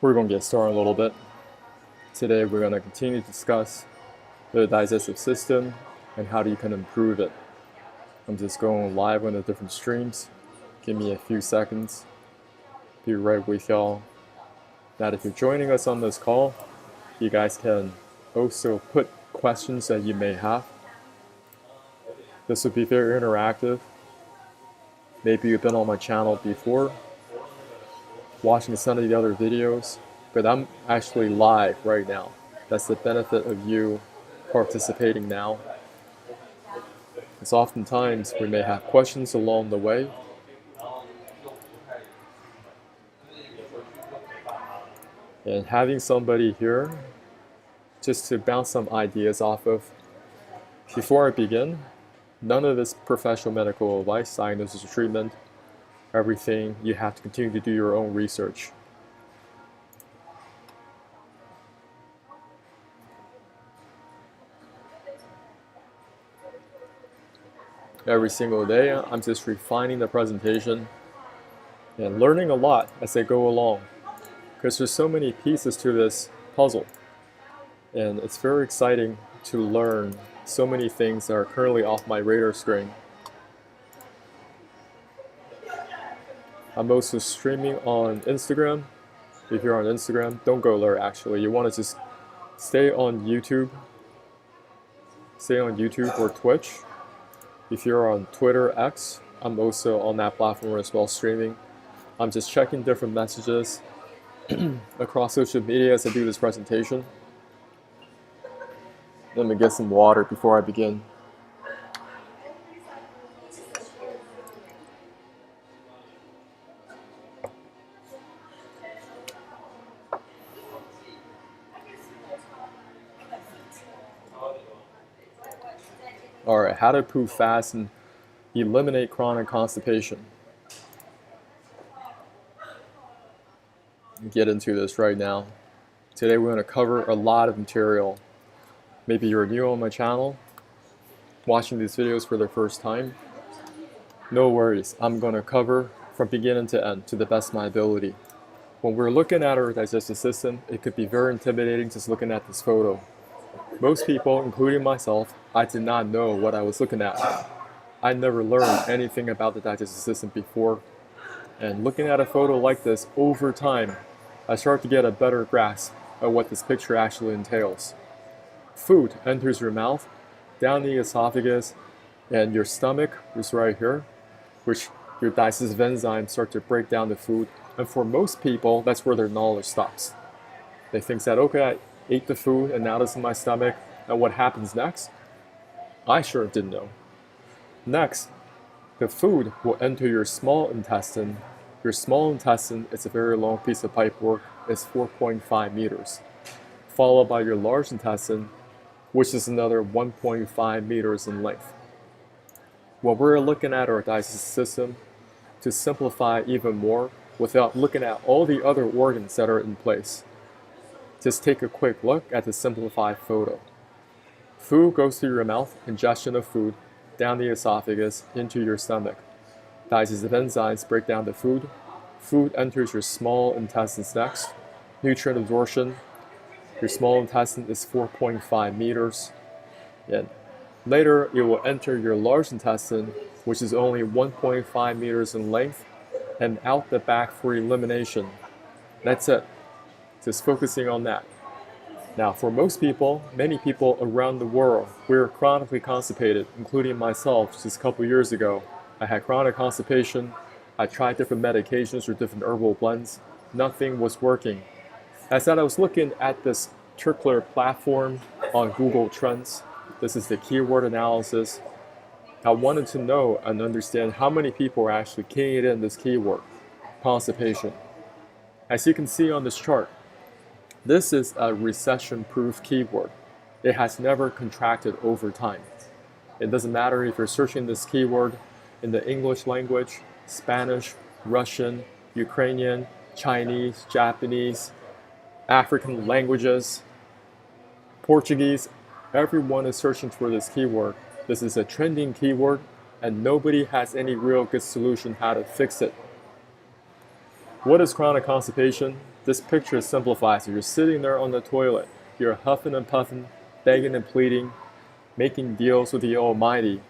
We're going to get started a little bit. Today we're going to continue to discuss the digestive system and how you can improve it. I'm just going live on the different streams. Give me a few seconds. Be right with y'all. Now if you're joining us on this call, you guys can also put questions that you may have. This will be very interactive. Maybe you've been on my channel before, watching some of the other videos, but I'm actually live right now. That's the benefit of you participating now. Because oftentimes we may have questions along the way. And having somebody here just to bounce some ideas off of. Before I begin, none of this professional medical advice, diagnosis, or treatment. Everything, you have to continue to do your own research. Every single day, I'm just refining the presentation and learning a lot as I go along. Because there's so many pieces to this puzzle. And it's very exciting to learn so many things that are currently off my radar screen. I'm also streaming on Instagram. If you're on Instagram, don't go there actually. You want to just stay on YouTube. Stay on YouTube or Twitch. If you're on Twitter, X, I'm also on that platform as well, streaming. I'm just checking different messages across social media as I do this presentation. Let me get some water before I begin. Alright, how to poop fast and eliminate chronic constipation. Get into this right now. Today we're going to cover a lot of material. Maybe you're new on my channel, watching these videos for the first time. No worries, I'm going to cover from beginning to end to the best of my ability. When we're looking at our digestive system, it could be very intimidating just looking at this photo. Most people, including myself, I did not know what I was looking at. I never learned anything about the digestive system before. And looking at a photo like this over time, I start to get a better grasp of what this picture actually entails. Food enters your mouth, down the esophagus, and your stomach is right here, which your digestive enzymes start to break down the food. And for most people, that's where their knowledge stops. They think that, okay, I ate the food and now it's in my stomach, and what happens next? I sure didn't know. Next, the food will enter your small intestine. Your small intestine is a very long piece of pipework. It's 4.5 meters. Followed by your large intestine, which is another 1.5 meters in length. When we're looking at our digestive system, to simplify even more, without looking at all the other organs that are in place, just take a quick look at the simplified photo. Food goes through your mouth, ingestion of food, down the esophagus, into your stomach. Digestive enzymes break down the food. Food enters your small intestines next. Nutrient absorption. Your small intestine is 4.5 meters. And later, it will enter your large intestine, which is only 1.5 meters in length, and out the back for elimination. That's it. Just focusing on that. Now, for most people, many people around the world, we're chronically constipated, including myself just a couple years ago. I had chronic constipation. I tried different medications or different herbal blends. Nothing was working. I said I was looking at this particular platform on Google Trends. This is the keyword analysis. I wanted to know and understand how many people are actually keying in this keyword, constipation. As you can see on this chart, this is a recession-proof keyword. It has never contracted over time. It doesn't matter if you're searching this keyword in the English language, Spanish, Russian, Ukrainian, Chinese, Japanese, African languages, Portuguese. Everyone is searching for this keyword. This is a trending keyword, and nobody has any real good solution how to fix it. What is chronic constipation? This picture simplifies it. You're sitting there on the toilet. You're huffing and puffing, begging and pleading, making deals with the Almighty.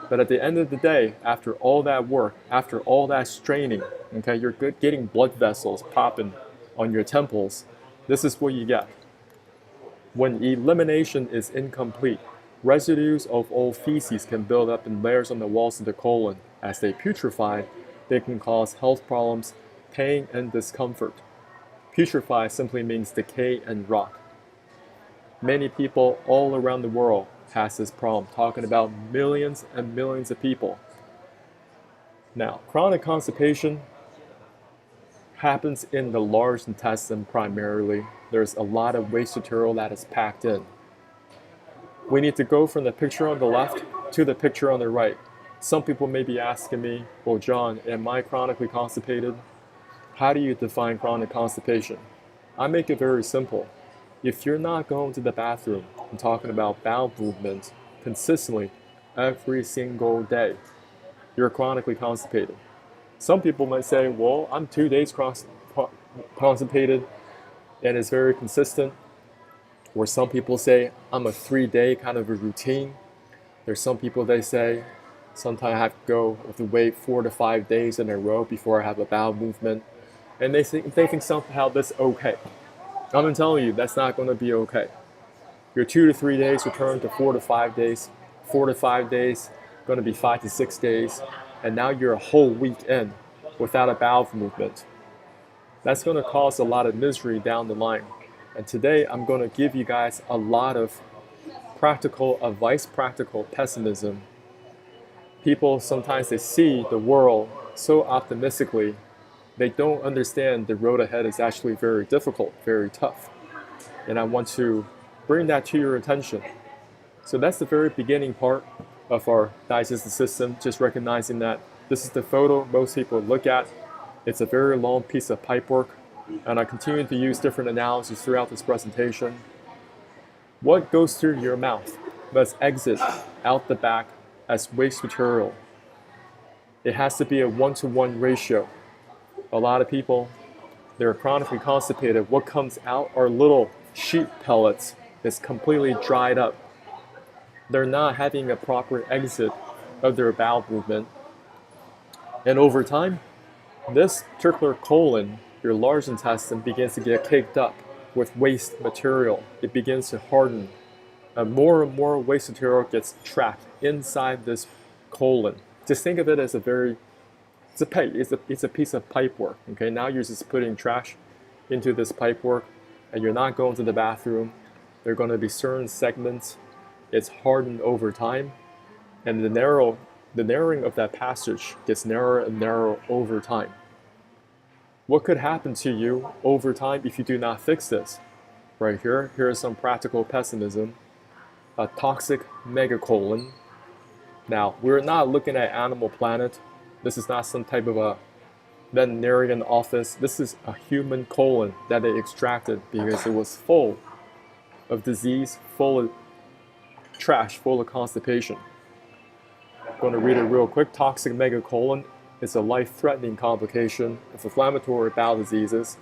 But at the end of the day, after all that work, after all that straining, okay, you're getting blood vessels popping on your temples. This is what you get. When elimination is incomplete, residues of old feces can build up in layers on the walls of the colon. As they putrefy, they can cause health problems, pain, and discomfort. Putrefy simply means decay and rot. Many people all around the world has this problem, talking about millions and millions of people. Now, chronic constipation happens in the large intestine primarily. There's a lot of waste material that is packed in. We need to go from the picture on the left to the picture on the right. Some people may be asking me, well, John, am I chronically constipated? How do you define chronic constipation? I make it very simple. If you're not going to the bathroom and talking about bowel movements consistently every single day, you're chronically constipated. Some people might say, well, I'm 2 days constipated and it's very consistent. Or some people say, I'm a 3-day kind of a routine. There's some people, they say, sometimes I have to go with the wait 4 to 5 days in a row before I have a bowel movement. And they think somehow that's okay. I'm telling you, that's not going to be okay. Your 2 to 3 days return to 4 to 5 days. 4 to 5 days, going to be 5 to 6 days. And now you're a whole week in without a bowel movement. That's going to cause a lot of misery down the line. And today I'm going to give you guys a lot of practical advice, practical pessimism. People sometimes they see the world so optimistically, they don't understand the road ahead is actually very difficult, very tough. And I want to bring that to your attention. So that's the very beginning part of our digestive system, just recognizing that this is the photo most people look at. It's a very long piece of pipework, and I continue to use different analogies throughout this presentation. What goes through your mouth must exit out the back as waste material. It has to be a 1-to-1 ratio. A lot of people, they're chronically constipated. What comes out are little sheep pellets. It's completely dried up. They're not having a proper exit of their bowel movement. And over time, this particular colon, your large intestine, begins to get caked up with waste material. It begins to harden. And more waste material gets trapped inside this colon. Just think of it as it's a piece of pipework. Okay, now you're just putting trash into this pipework, and you're not going to the bathroom. There are going to be certain segments. It's hardened over time, and the narrowing of that passage gets narrower and narrower over time. What could happen to you over time if you do not fix this? Right here, here is some practical pessimism. A toxic megacolon. Now, we're not looking at Animal Planet. This is not some type of a veterinarian office. This is a human colon that they extracted because it was full of disease, full of trash, full of constipation. I'm going to read it real quick. Toxic megacolon is a life-threatening complication of inflammatory bowel diseases.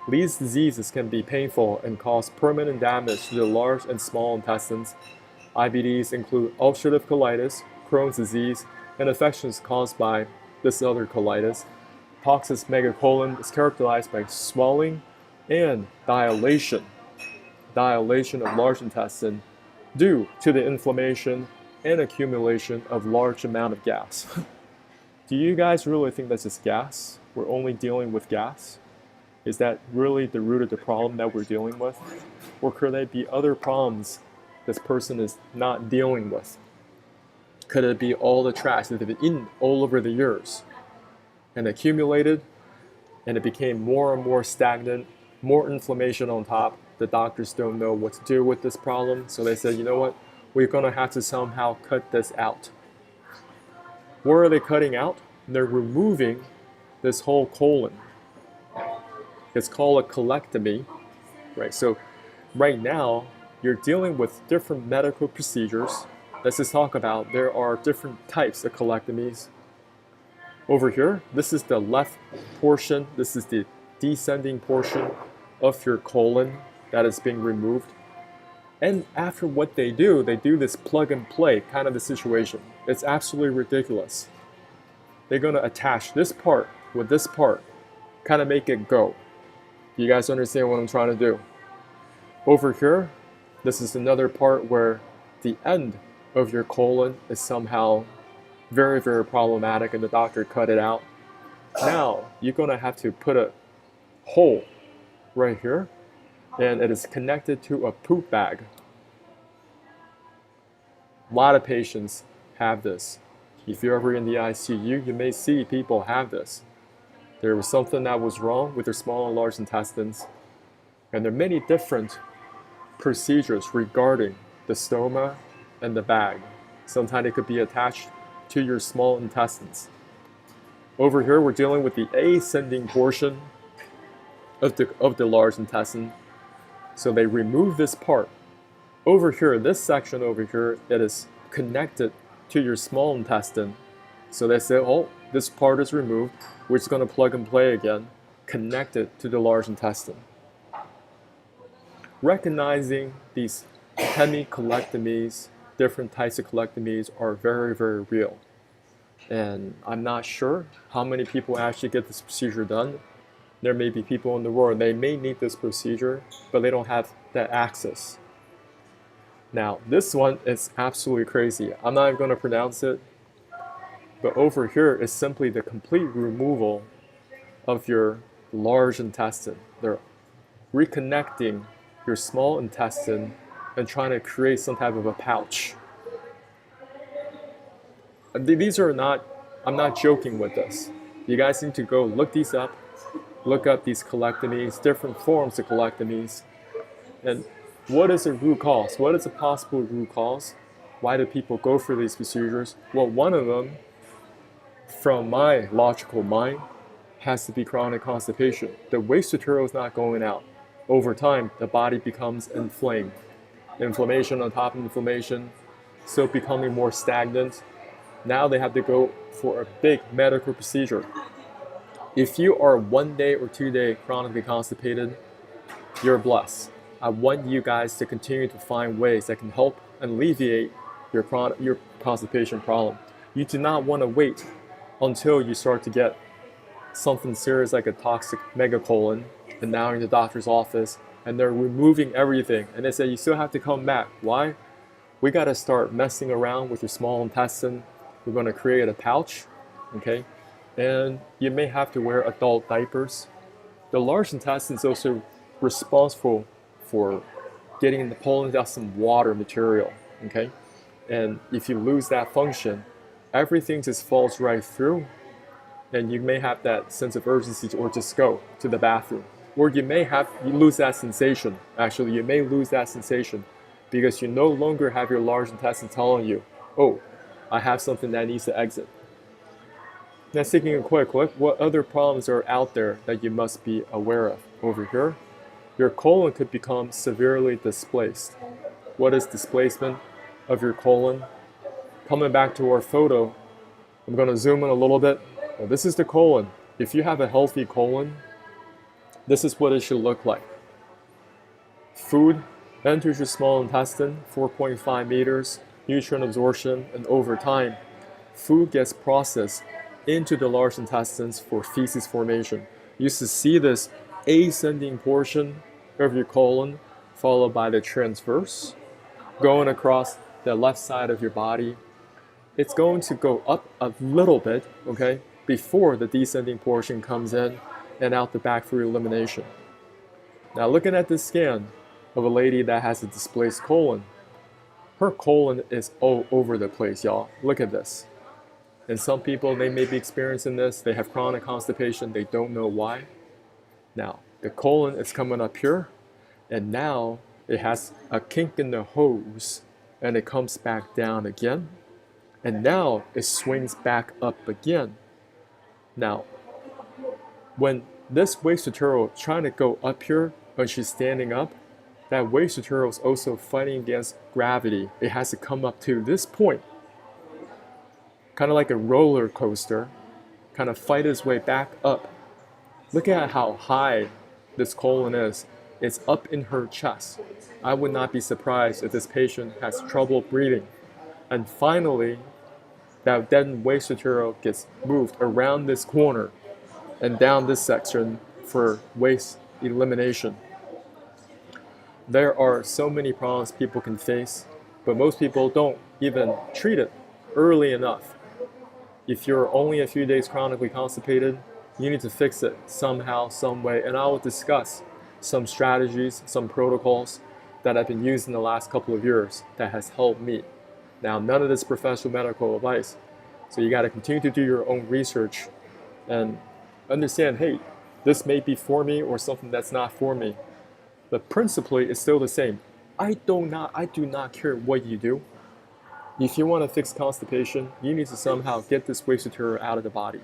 These diseases can be painful and cause permanent damage to the large and small intestines. IBDs include ulcerative colitis, Crohn's disease, and infections caused by this other colitis. Toxic megacolon is characterized by swelling and dilation of large intestine due to the inflammation and accumulation of large amount of gas. Do you guys really think that's just gas? We're only dealing with gas? Is that really the root of the problem that we're dealing with? Or could there be other problems this person is not dealing with? Could it be all the trash that they've been eaten all over the years and accumulated, and it became more and more stagnant, more inflammation on top? The doctors don't know what to do with this problem, so they said, you know what, we're going to have to somehow cut this out. What are they cutting out? They're removing this whole colon. It's called a colectomy, right? So right now, you're dealing with different medical procedures. Let's just talk about, there are different types of colectomies. Over here, this is the left portion. This is the descending portion. of your colon that is being removed. And after what they do this plug and play kind of a situation. It's absolutely ridiculous. They're going to attach this part with this part, kind of make it go. You guys understand what I'm trying to do? Over here, this is another part where the end of your colon is somehow very, very problematic and the doctor cut it out. Now, you're going to have to put a hole right here, and it is connected to a poop bag. A lot of patients have this. If you're ever in the ICU, you may see people have this. There was something that was wrong with their small and large intestines, and there are many different procedures regarding the stoma and the bag. Sometimes it could be attached to your small intestines. Over here, we're dealing with the ascending portion of the large intestine. So they remove this part. Over here, this section over here, it is connected to your small intestine. So they say, oh, this part is removed. We're just going to plug and play again, connect it to the large intestine. Recognizing these hemicolectomies, different types of colectomies are very, very real. And I'm not sure how many people actually get this procedure done. There may be people in the world, they may need this procedure, but they don't have that access. Now, this one is absolutely crazy. I'm not even going to pronounce it, but over here is simply the complete removal of your large intestine. They're reconnecting your small intestine and trying to create some type of a pouch. These are not, I'm not joking with this. You guys need to go look these up. Look up these colectomies, different forms of colectomies, and what is the root cause? What is a possible root cause? Why do people go for these procedures? Well, one of them, from my logical mind, has to be chronic constipation. The waste material is not going out. Over time, the body becomes inflamed. Inflammation on top of inflammation, so becoming more stagnant. Now they have to go for a big medical procedure. If you are 1 day or 2 day chronically constipated, you're blessed. I want you guys to continue to find ways that can help alleviate your constipation problem. You do not want to wait until you start to get something serious like a toxic megacolon, and now you're in the doctor's office and they're removing everything and they say you still have to come back. Why? We got to start messing around with your small intestine. We're going to create a pouch, okay? And you may have to wear adult diapers. The large intestine is also responsible for getting the pulling out some water material, okay? And if you lose that function, everything just falls right through, and you may have that sense of urgency to, or just go to the bathroom. Or you lose that sensation. Actually, you may lose that sensation because you no longer have your large intestine telling you, oh, I have something that needs to exit. Now, taking a quick look, what other problems are out there that you must be aware of? Over here, your colon could become severely displaced. What is displacement of your colon? Coming back to our photo, I'm going to zoom in a little bit. Now, this is the colon. If you have a healthy colon, this is what it should look like. Food enters your small intestine, 4.5 meters, nutrient absorption, and over time, food gets processed into the large intestines for feces formation. You used to see this ascending portion of your colon followed by the transverse going across the left side of your body. It's going to go up a little bit, okay, before the descending portion comes in and out the back for elimination. Now, looking at this scan of a lady that has a displaced colon, her colon is all over the place, y'all. Look at this. And some people, they may be experiencing this. They have chronic constipation. They don't know why. Now, the colon is coming up here, and now it has a kink in the hose, and it comes back down again. And now it swings back up again. Now, when this waste material is trying to go up here when she's standing up, that waste material is also fighting against gravity. It has to come up to this point, kind of like a roller coaster, kind of fight its way back up. Look at how high this colon is, it's up in her chest. I would not be surprised if this patient has trouble breathing. And finally, that dead waste material gets moved around this corner and down this section for waste elimination. There are so many problems people can face, but most people don't even treat it early enough. If you're only a few days chronically constipated, you need to fix it somehow, some way, and I will discuss some strategies, some protocols that I've been using the last couple of years that has helped me. Now, none of this professional medical advice, so you got to continue to do your own research and understand, hey, this may be for me or something that's not for me. But principally, it's still the same. I do not care what you do. If you want to fix constipation, you need to somehow get this waste material out of the body.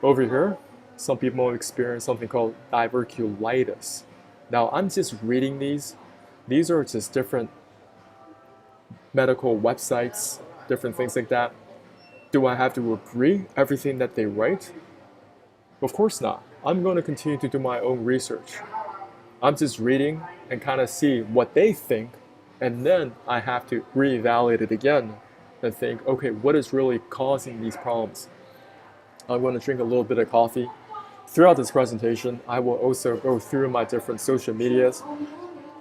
Over here, some people experience something called diverticulitis. Now, I'm just reading these. These are just different medical websites, different things like that. Do I have to agree everything that they write? Of course not. I'm going to continue to do my own research. I'm just reading and kind of see what they think, and then I have to reevaluate it again and think, okay, what is really causing these problems? I'm going to drink a little bit of coffee. Throughout this presentation, I will also go through my different social medias.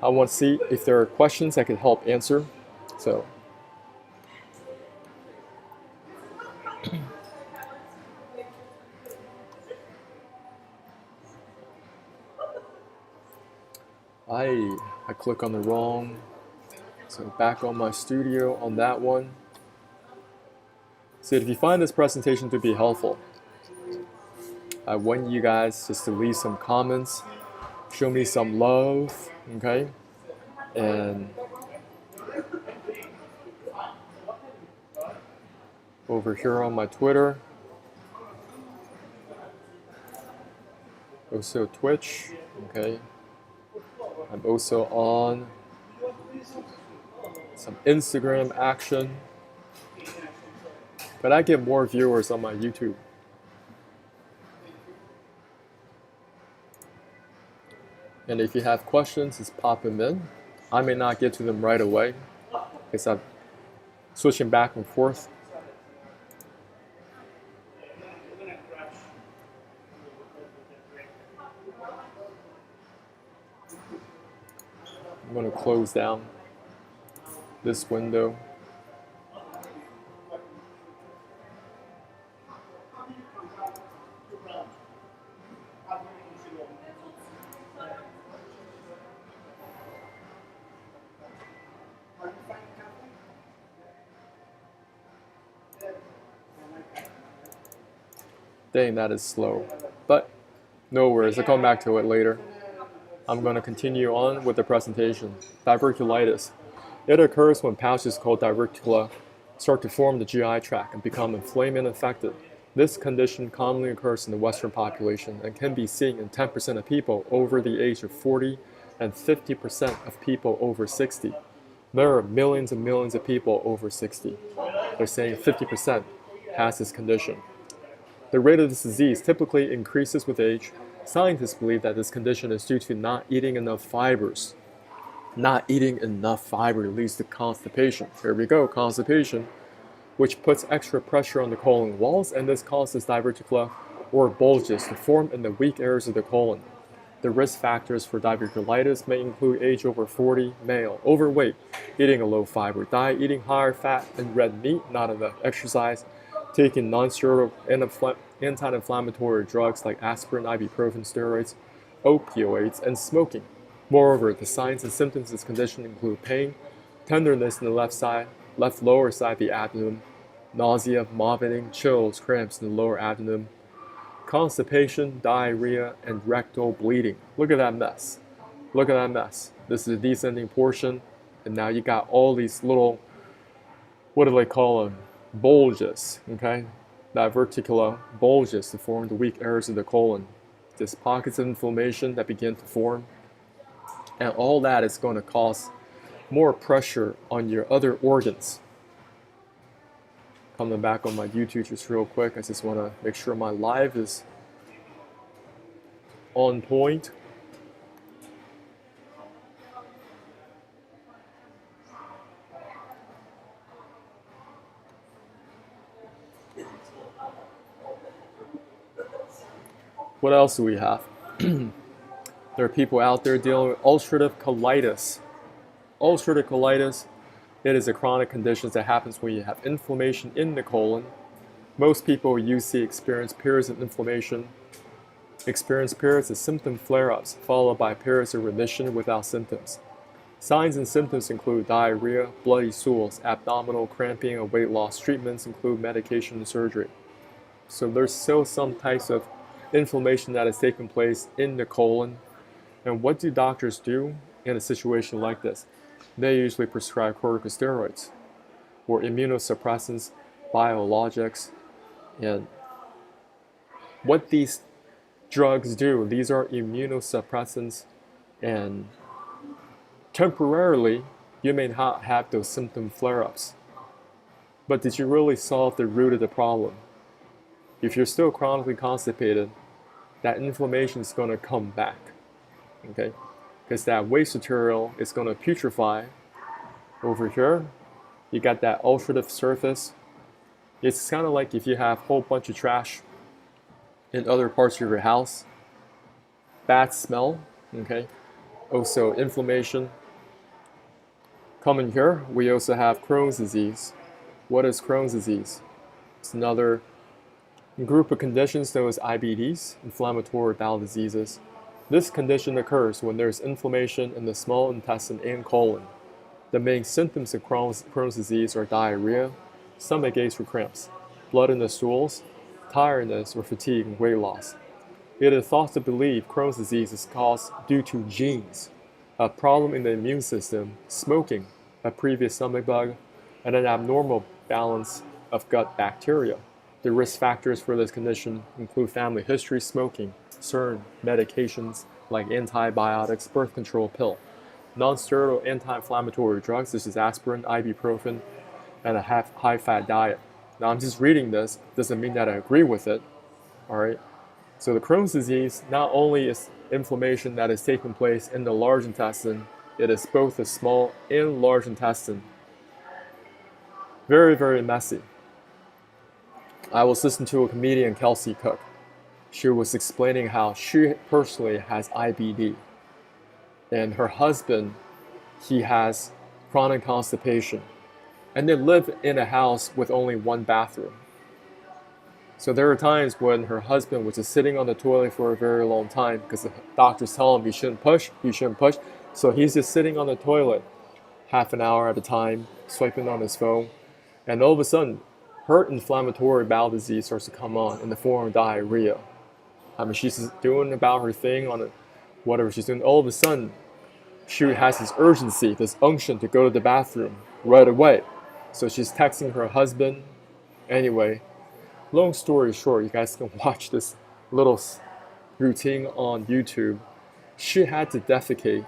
I want to see if there are questions I can help answer. So, I click on the wrong. So back on my studio on that one. So if you find this presentation to be helpful, I want you guys just to leave some comments, show me some love, okay? And over here on my Twitter, also Twitch, okay? I'm also on some Instagram action, but I get more viewers on my YouTube. And if you have questions, just pop them in. I may not get to them right away because I'm switching back and forth. I'm going to close down this window. Dang, that is slow. But no worries, I'll come back to it later. I'm going to continue on with the presentation. Diverticulitis. It occurs when pouches called diverticula start to form the GI tract and become inflamed and infected. This condition commonly occurs in the Western population and can be seen in 10% of people over the age of 40 and 50% of people over 60. There are millions and millions of people over 60. They're saying 50% has this condition. The rate of this disease typically increases with age. Scientists believe that this condition is due to not eating enough fibers. Not eating enough fiber leads to constipation. Here we go, constipation, which puts extra pressure on the colon walls, and this causes diverticula or bulges to form in the weak areas of the colon. The risk factors for diverticulitis may include age over 40, male, overweight, eating a low fiber diet, eating higher fat and red meat, not enough exercise, taking non-steroidal anti-inflammatory drugs like aspirin, ibuprofen, steroids, opioids, and smoking. Moreover, the signs and symptoms of this condition include pain, tenderness in the left lower side of the abdomen, nausea, vomiting, chills, cramps in the lower abdomen, constipation, diarrhea, and rectal bleeding. Look at that mess. Look at that mess. This is a descending portion, and now you got all these little, what do they call them? Bulges, okay? Diverticula bulges to form the weak areas of the colon. There's pockets of inflammation that begin to form, and all that is going to cause more pressure on your other organs. Coming back on my YouTube just real quick, I just want to make sure my live is on point. What else do we have? There are people out there dealing with ulcerative colitis. Ulcerative colitis, it is a chronic condition that happens when you have inflammation in the colon. Most people usually experience periods of inflammation, experience periods of symptom flare-ups, followed by periods of remission without symptoms. Signs and symptoms include diarrhea, bloody stools, abdominal cramping, and weight loss. Treatments include medication and surgery. So there's still some types of inflammation that is taking place in the colon. And what do doctors do in a situation like this? They usually prescribe corticosteroids or immunosuppressants, biologics. And what these drugs do, these are immunosuppressants, and temporarily you may not have those symptom flare-ups. But did you really solve the root of the problem? If you're still chronically constipated, that inflammation is going to come back, okay? Because that waste material is going to putrefy. Over here, you got that ulcerative surface. It's kind of like if you have a whole bunch of trash in other parts of your house. Bad smell, okay? Also inflammation. Coming here, we also have Crohn's disease. What is Crohn's disease? It's another group of conditions known as IBDs, inflammatory bowel diseases. This condition occurs when there's inflammation in the small intestine and colon. The main symptoms of Crohn's disease are diarrhea, stomach aches or cramps, blood in the stools, tiredness or fatigue, and weight loss. It is thought to believe Crohn's disease is caused due to genes, a problem in the immune system, smoking, a previous stomach bug, and an abnormal balance of gut bacteria. The risk factors for this condition include family history, smoking, certain medications like antibiotics, birth control pill, non-steroidal anti-inflammatory drugs such as aspirin, ibuprofen, and a high-fat diet. Now I'm just reading this, doesn't mean that I agree with it, all right? So the Crohn's disease not only is inflammation that is taking place in the large intestine, it is both the small and large intestine. Very, very messy. I was listening to a comedian, Kelsey Cook. She was explaining how she personally has IBD. And her husband, he has chronic constipation. And they live in a house with only one bathroom. So there are times when her husband was just sitting on the toilet for a very long time because the doctors tell him you shouldn't push. So he's just sitting on the toilet half an hour at a time, swiping on his phone. And all of a sudden, her inflammatory bowel disease starts to come on in the form of diarrhea. I mean, she's doing about her thing on whatever she's doing. All of a sudden, she has this urgency, this unction to go to the bathroom right away. So she's texting her husband. Anyway, long story short, you guys can watch this little routine on YouTube. She had to defecate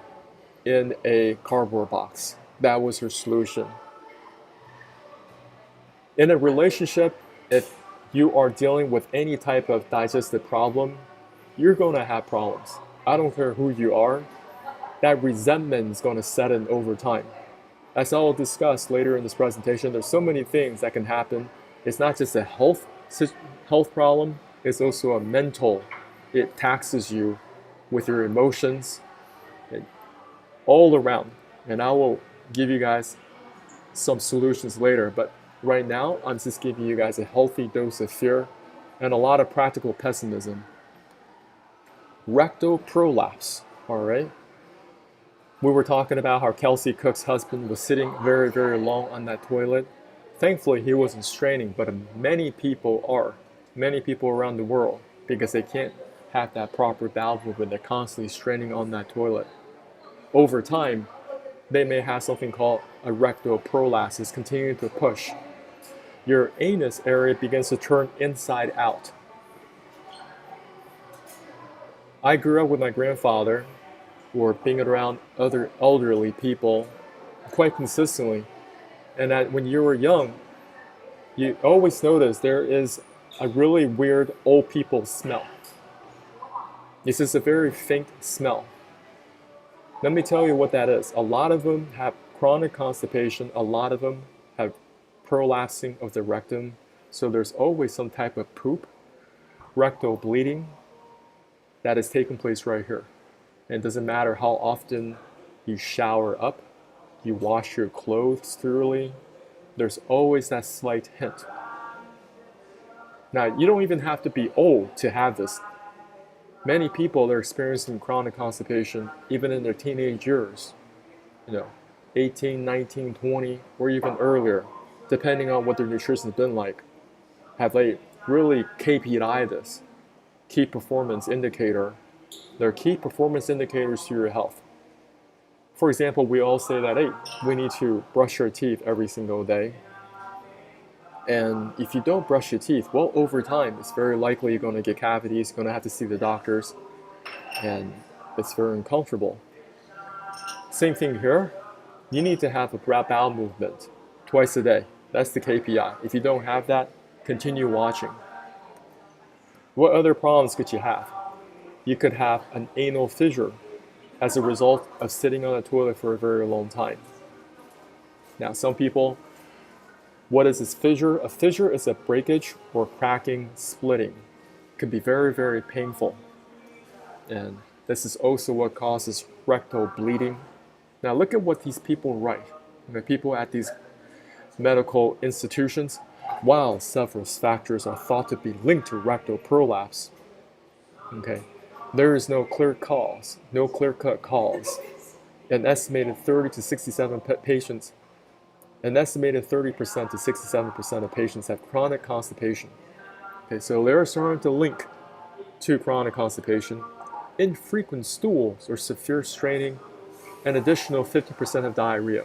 in a cardboard box. That was her solution. In a relationship, if you are dealing with any type of digestive problem, you're going to have problems. I don't care who you are. That resentment is going to set in over time. As I will discuss later in this presentation, there's so many things that can happen. It's not just a health problem, it's also a mental. It taxes you with your emotions all around. And I will give you guys some solutions later, but right now I'm just giving you guys a healthy dose of fear and a lot of practical pessimism. Rectal prolapse, all right? We were talking about how Kelsey Cook's husband was sitting very, very long on that toilet. Thankfully, he wasn't straining, but many people are. Many people around the world, because they can't have that proper bowel movement. They're constantly straining on that toilet. Over time, they may have something called a rectal prolapse. It's continuing to push. Your anus area begins to turn inside out. I grew up with my grandfather, or being around other elderly people quite consistently. And that when you were young, you always notice there is a really weird old people smell. This is a very faint smell. Let me tell you what that is. A lot of them have chronic constipation. A lot of them have prolapsing of the rectum. So there's always some type of poop, rectal bleeding that is taking place right here. And it doesn't matter how often you shower up, you wash your clothes thoroughly, there's always that slight hint. Now, you don't even have to be old to have this. Many people are experiencing chronic constipation even in their teenage years, 18, 19, 20, or even earlier, depending on what their nutrition has been like. Have they really KPI'd key performance indicator? They're key performance indicators to your health. For example, we all say that, hey, we need to brush our teeth every single day. And if you don't brush your teeth, well, over time, it's very likely you're going to get cavities, you're going to have to see the doctors, and it's very uncomfortable. Same thing here. You need to have a bowel movement twice a day. That's the KPI. If you don't have that, continue watching. What other problems could you have? You could have an anal fissure as a result of sitting on the toilet for a very long time. Now, some people, what is this fissure? A fissure is a breakage or cracking, splitting. It can be very, very painful. And this is also what causes rectal bleeding. Now look at what these people write. The people at these medical institutions, while several factors are thought to be linked to rectal prolapse, there is no clear cause, no clear-cut cause. An estimated 30 to 67 patients, an estimated 30% to 67% of patients have chronic constipation. So they're starting to link to chronic constipation. Infrequent stools or severe straining, an additional 50% of diarrhea.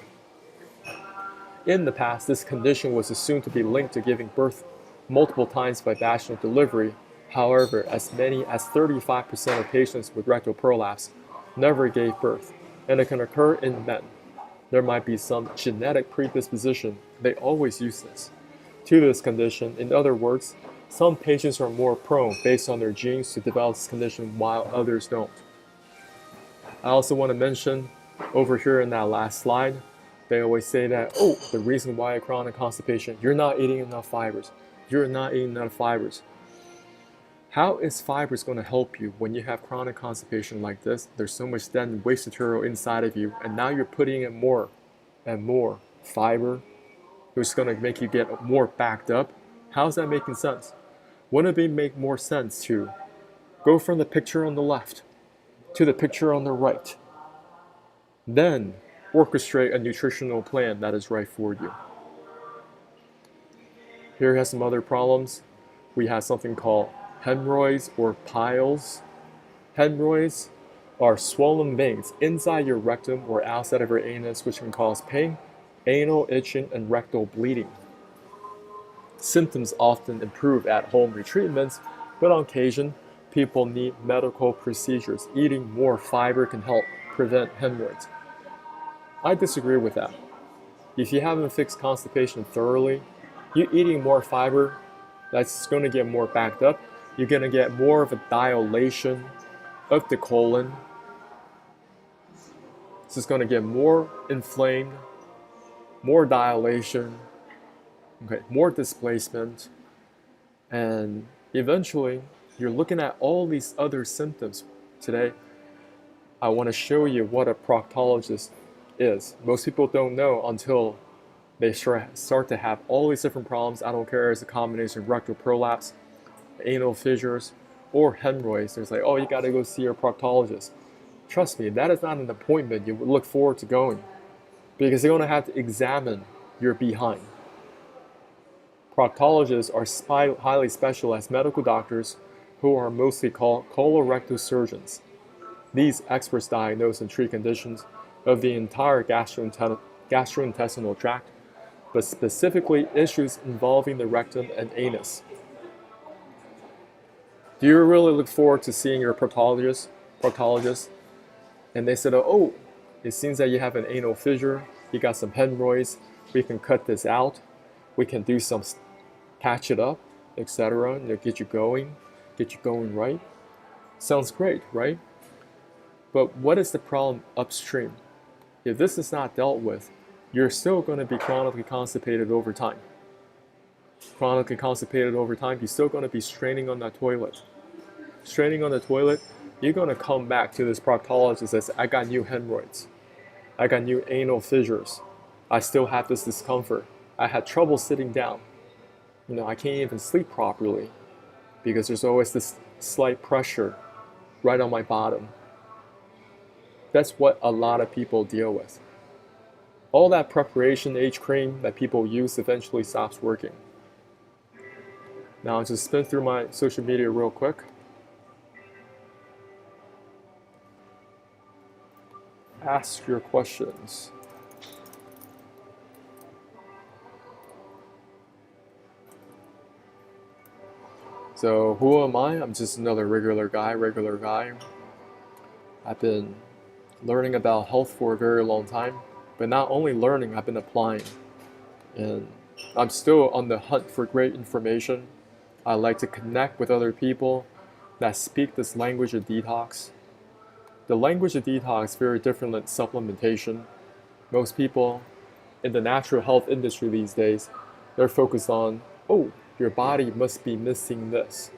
In the past, this condition was assumed to be linked to giving birth multiple times by vaginal delivery. However, as many as 35% of patients with rectal prolapse never gave birth, and it can occur in men. There might be some genetic predisposition, they always use this, to this condition. In other words, some patients are more prone based on their genes to develop this condition while others don't. I also want to mention over here in that last slide, they always say that, oh, the reason why chronic constipation, you're not eating enough fibers. You're not eating enough fibers. How is fibers going to help you when you have chronic constipation like this? There's so much dead waste material inside of you, and now you're putting in more and more fiber, which is going to make you get more backed up. How's that making sense? Wouldn't it make more sense to go from the picture on the left to the picture on the right, then orchestrate a nutritional plan that is right for you? Here has some other problems. We have something called hemorrhoids or piles. Hemorrhoids are swollen veins inside your rectum or outside of your anus, which can cause pain, anal itching, and rectal bleeding. Symptoms often improve at home retreatments, but on occasion, people need medical procedures. Eating more fiber can help prevent hemorrhoids. I disagree with that. If you haven't fixed constipation thoroughly, you eating more fiber, that's going to get more backed up. You're going to get more of a dilation of the colon. This is going to get more inflamed, more dilation, more displacement, and eventually you're looking at all these other symptoms. Today, I want to show you what a proctologist is. Most people don't know until they start to have all these different problems. I don't care if it's a combination of rectal prolapse, anal fissures, or hemorrhoids. There's like, oh, you got to go see your proctologist. Trust me, that is not an appointment you would look forward to going, because they're going to have to examine your behind. Proctologists are highly specialized medical doctors who are mostly called colorectal surgeons. These experts diagnose and treat conditions of the entire gastrointestinal tract, but specifically issues involving the rectum and anus. Do you really look forward to seeing your proctologist? And they said, oh, it seems that you have an anal fissure, you got some hemorrhoids, we can cut this out, we can do some patch it up, etc., get you going right. Sounds great, right? But what is the problem upstream? If this is not dealt with, you're still going to be chronically constipated over time. Chronically constipated over time, you're still going to be straining on that toilet. Straining on the toilet, you're going to come back to this proctologist and say, I got new hemorrhoids. I got new anal fissures. I still have this discomfort. I had trouble sitting down. I can't even sleep properly because there's always this slight pressure right on my bottom. That's what a lot of people deal with. All that preparation age cream that people use eventually stops working. Now I'll just spin through my social media real quick. Ask your questions. So who am I? I'm just another regular guy. I've been learning about health for a very long time, but not only learning, I've been applying. And I'm still on the hunt for great information. I like to connect with other people that speak this language of detox. The language of detox is very different than supplementation. Most people in the natural health industry these days, they're focused on, oh, your body must be missing this.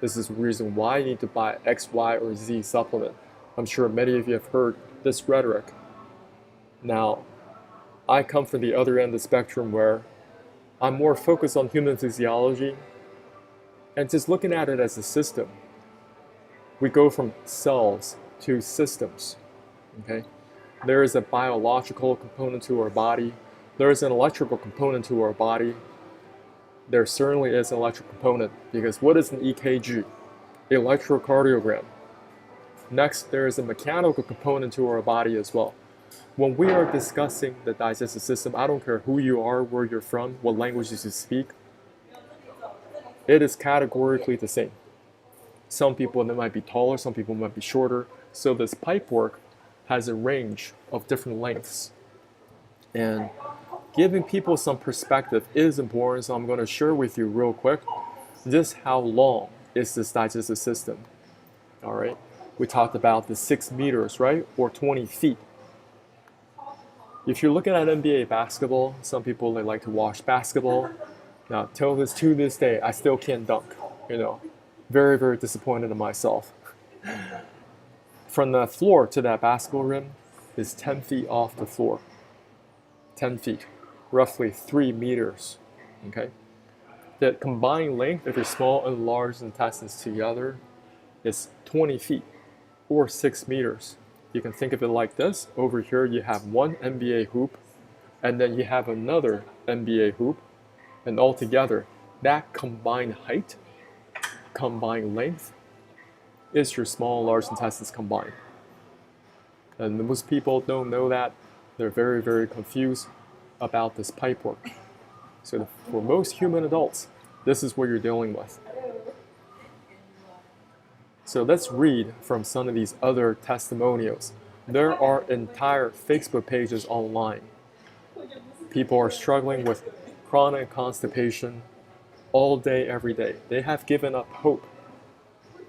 This is the reason why you need to buy X, Y, or Z supplement. I'm sure many of you have heard this rhetoric. Now, I come from the other end of the spectrum where I'm more focused on human physiology and just looking at it as a system. We go from cells to systems, okay? There is a biological component to our body. There is an electrical component to our body. There certainly is an electrical component because what is an EKG? Electrocardiogram. Next, there is a mechanical component to our body as well. When we are discussing the digestive system, I don't care who you are, where you're from, what languages you speak, it is categorically the same. Some people, they might be taller, some people might be shorter. So this pipework has a range of different lengths. And giving people some perspective is important, so I'm going to share with you real quick just how long is this digestive system. All right, we talked about the 6 meters, right, or 20 feet. If you're looking at NBA basketball, some people, they like to watch basketball. Now, to this day, I still can't dunk. Very, very disappointed in myself. From the floor to that basketball rim is 10 feet off the floor. 10 feet, roughly 3 meters, okay? The combined length of your small and large intestines together is 20 feet or 6 meters. You can think of it like this. Over here you have one NBA hoop and then you have another NBA hoop, and altogether that combined height, combined length is your small and large intestines combined. And most people don't know that. They're very, very confused about this pipework. So for most human adults, this is what you're dealing with. So let's read from some of these other testimonials. There are entire Facebook pages online. People are struggling with chronic constipation all day, every day. They have given up hope.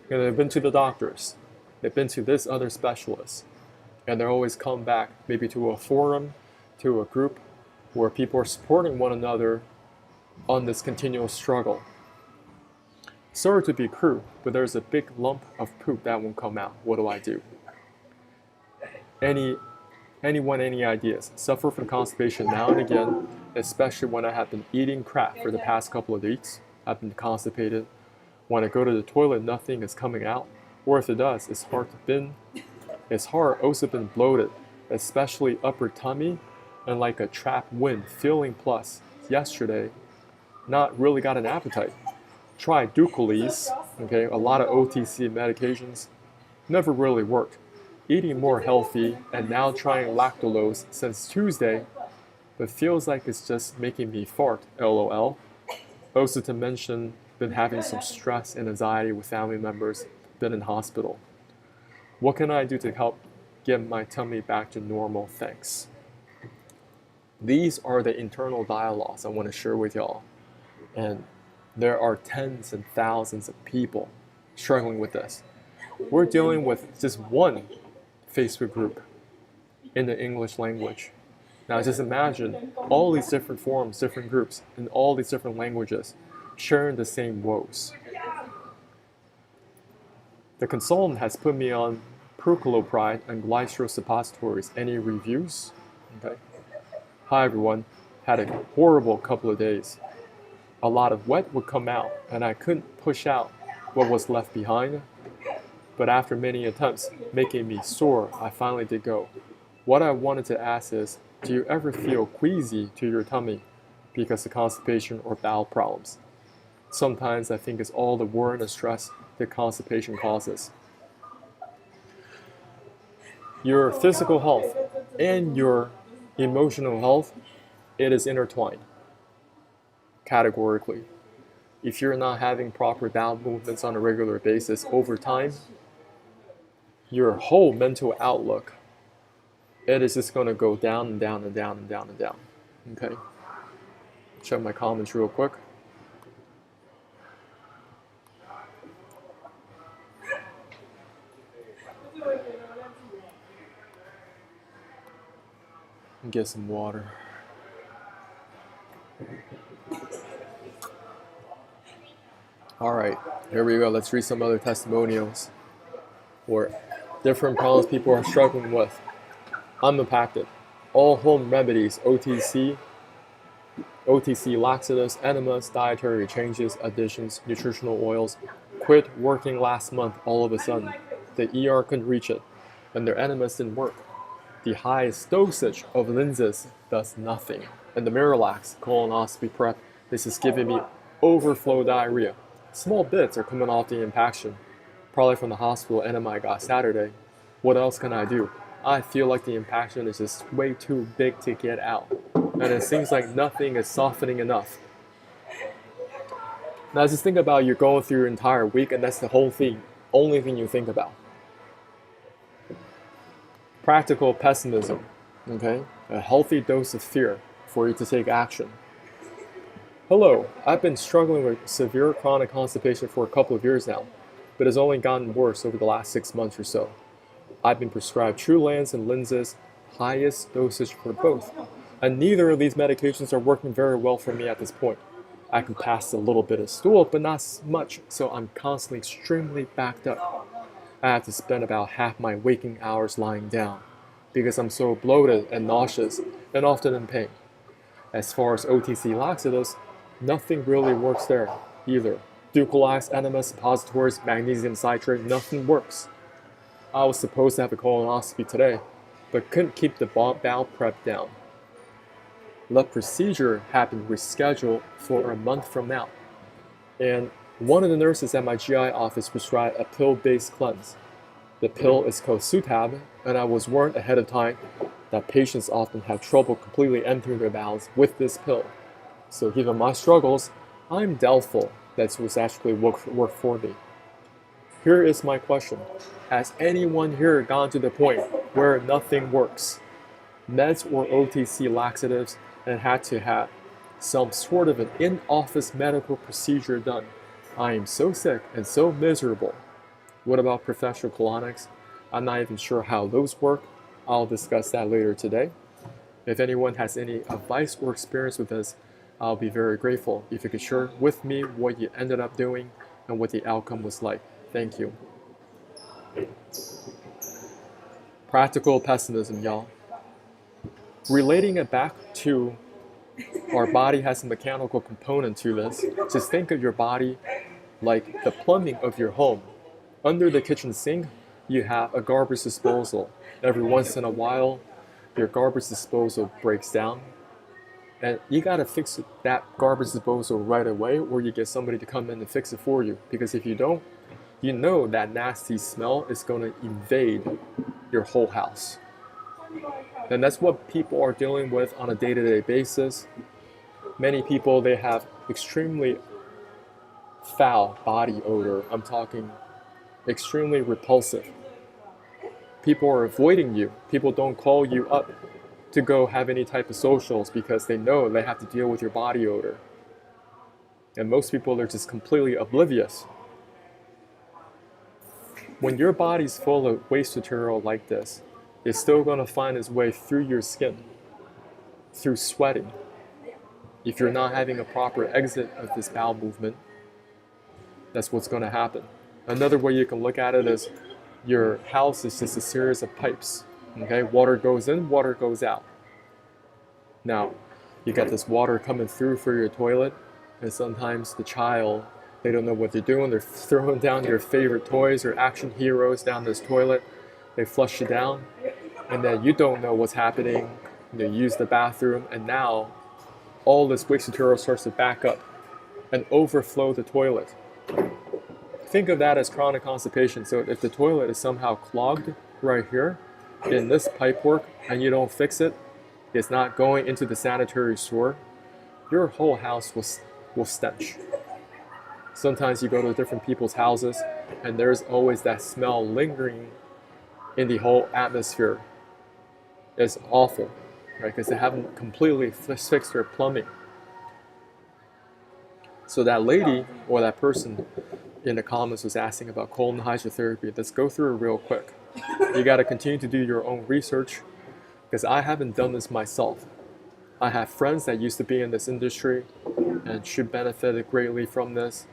They've been to the doctors. They've been to this other specialist. And they're always come back maybe to a forum, to a group where people are supporting one another on this continual struggle. Sorry to be crude, but there's a big lump of poop that won't come out. What do I do? Anyone, any ideas? Suffer from constipation now and again, especially when I have been eating crap for the past couple of weeks. I've been constipated. When I go to the toilet, nothing is coming out. Or if it does, it's also been bloated, especially upper tummy and like a trapped wind feeling. Plus, yesterday, not really got an appetite. Tried Diverticulitis, okay, a lot of OTC medications, never really worked. Eating more healthy and now trying lactulose since Tuesday, but feels like it's just making me fart, LOL. Also to mention, been having some stress and anxiety with family members, been in hospital. What can I do to help get my tummy back to normal? Thanks. These are the internal dialogues I want to share with y'all. And there are tens and thousands of people struggling with this. We're dealing with just one Facebook group in the English language. Now just imagine all these different forums, different groups, in all these different languages sharing the same woes. The consultant has put me on proctologist and glycerol suppositories. Any reviews? Okay. Hi everyone. Had a horrible couple of days. A lot of wet would come out and I couldn't push out what was left behind. But after many attempts making me sore, I finally did go. What I wanted to ask is, do you ever feel queasy to your tummy because of constipation or bowel problems? Sometimes I think it's all the worry and stress that constipation causes. Your physical health and your emotional health, it is intertwined, categorically. If you're not having proper bowel movements on a regular basis over time, your whole mental outlook, it is just going to go down and down and down and down and down. Okay? Check my comments real quick. Get some water. All right, here we go. Let's read some other testimonials or different problems people are struggling with. I'm impacted. All home remedies, OTC laxatives, enemas, dietary changes, additions, nutritional oils, quit working last month all of a sudden. The ER couldn't reach it, and their enemas didn't work. The highest dosage of lenses does nothing. And the Miralax colonoscopy prep, this is giving me overflow diarrhea. Small bits are coming off the impaction, probably from the hospital enema I got Saturday. What else can I do? I feel like the impaction is just way too big to get out. And it seems like nothing is softening enough. Now just think about you're going through your entire week and that's the whole thing, only thing you think about. Practical pessimism, okay? A healthy dose of fear for you to take action. Hello, I've been struggling with severe chronic constipation for a couple of years now, but it's only gotten worse over the last 6 months or so. I've been prescribed Trulance and Linzess, highest dosage for both, and neither of these medications are working very well for me at this point. I can pass a little bit of stool, but not much, so I'm constantly extremely backed up. I have to spend about half my waking hours lying down because I'm so bloated and nauseous and often in pain. As far as OTC laxatives, nothing really works there either. Ducalized enemas, suppositories, magnesium citrate, nothing works. I was supposed to have a colonoscopy today, but couldn't keep the bowel prep down. The procedure had been rescheduled for a month from now, and one of the nurses at my GI office prescribed a pill-based cleanse. The pill is called Sutab, and I was warned ahead of time that patients often have trouble completely emptying their bowels with this pill. So given my struggles, I'm doubtful that this was actually work for me. Here is my question. Has anyone here gone to the point where nothing works? Meds or OTC laxatives and had to have some sort of an in-office medical procedure done? I am so sick and so miserable. What about professional colonics? I'm not even sure how those work. I'll discuss that later today. If anyone has any advice or experience with this, I'll be very grateful if you could share with me what you ended up doing and what the outcome was like. Thank you. Practical pessimism, y'all. Relating it back to our body has a mechanical component to this. Just think of your body like the plumbing of your home. Under the kitchen sink, you have a garbage disposal. Every once in a while, your garbage disposal breaks down. And you gotta fix that garbage disposal right away, or you get somebody to come in and fix it for you. Because if you don't, you know that nasty smell is gonna invade your whole house. And that's what people are dealing with on a day-to-day basis. Many people, they have extremely foul body odor. I'm talking extremely repulsive. People are avoiding you. People don't call you up to go have any type of socials because they know they have to deal with your body odor. And most people are just completely oblivious. When your body's full of waste material like this, it's still going to find its way through your skin, through sweating. If you're not having a proper exit of this bowel movement, that's what's going to happen. Another way you can look at it is your house is just a series of pipes. Okay, water goes in, water goes out. Now, you got this water coming through for your toilet, and sometimes the child, they don't know what they're doing. They're throwing down your favorite toys or action heroes down this toilet. They flush it down, and then you don't know what's happening. You use the bathroom, and now all this waste material starts to back up and overflow the toilet. Think of that as chronic constipation. So if the toilet is somehow clogged right here in this pipework and you don't fix it, it's not going into the sanitary sewer, your whole house will stench. Sometimes you go to different people's houses and there's always that smell lingering in the whole atmosphere. It's awful, right? Because they haven't completely fixed their plumbing. So that lady or that person in the comments was asking about colon hydrotherapy. Let's go through it real quick. You got to continue to do your own research because I haven't done this myself. I have friends that used to be in this industry and should benefit greatly from this.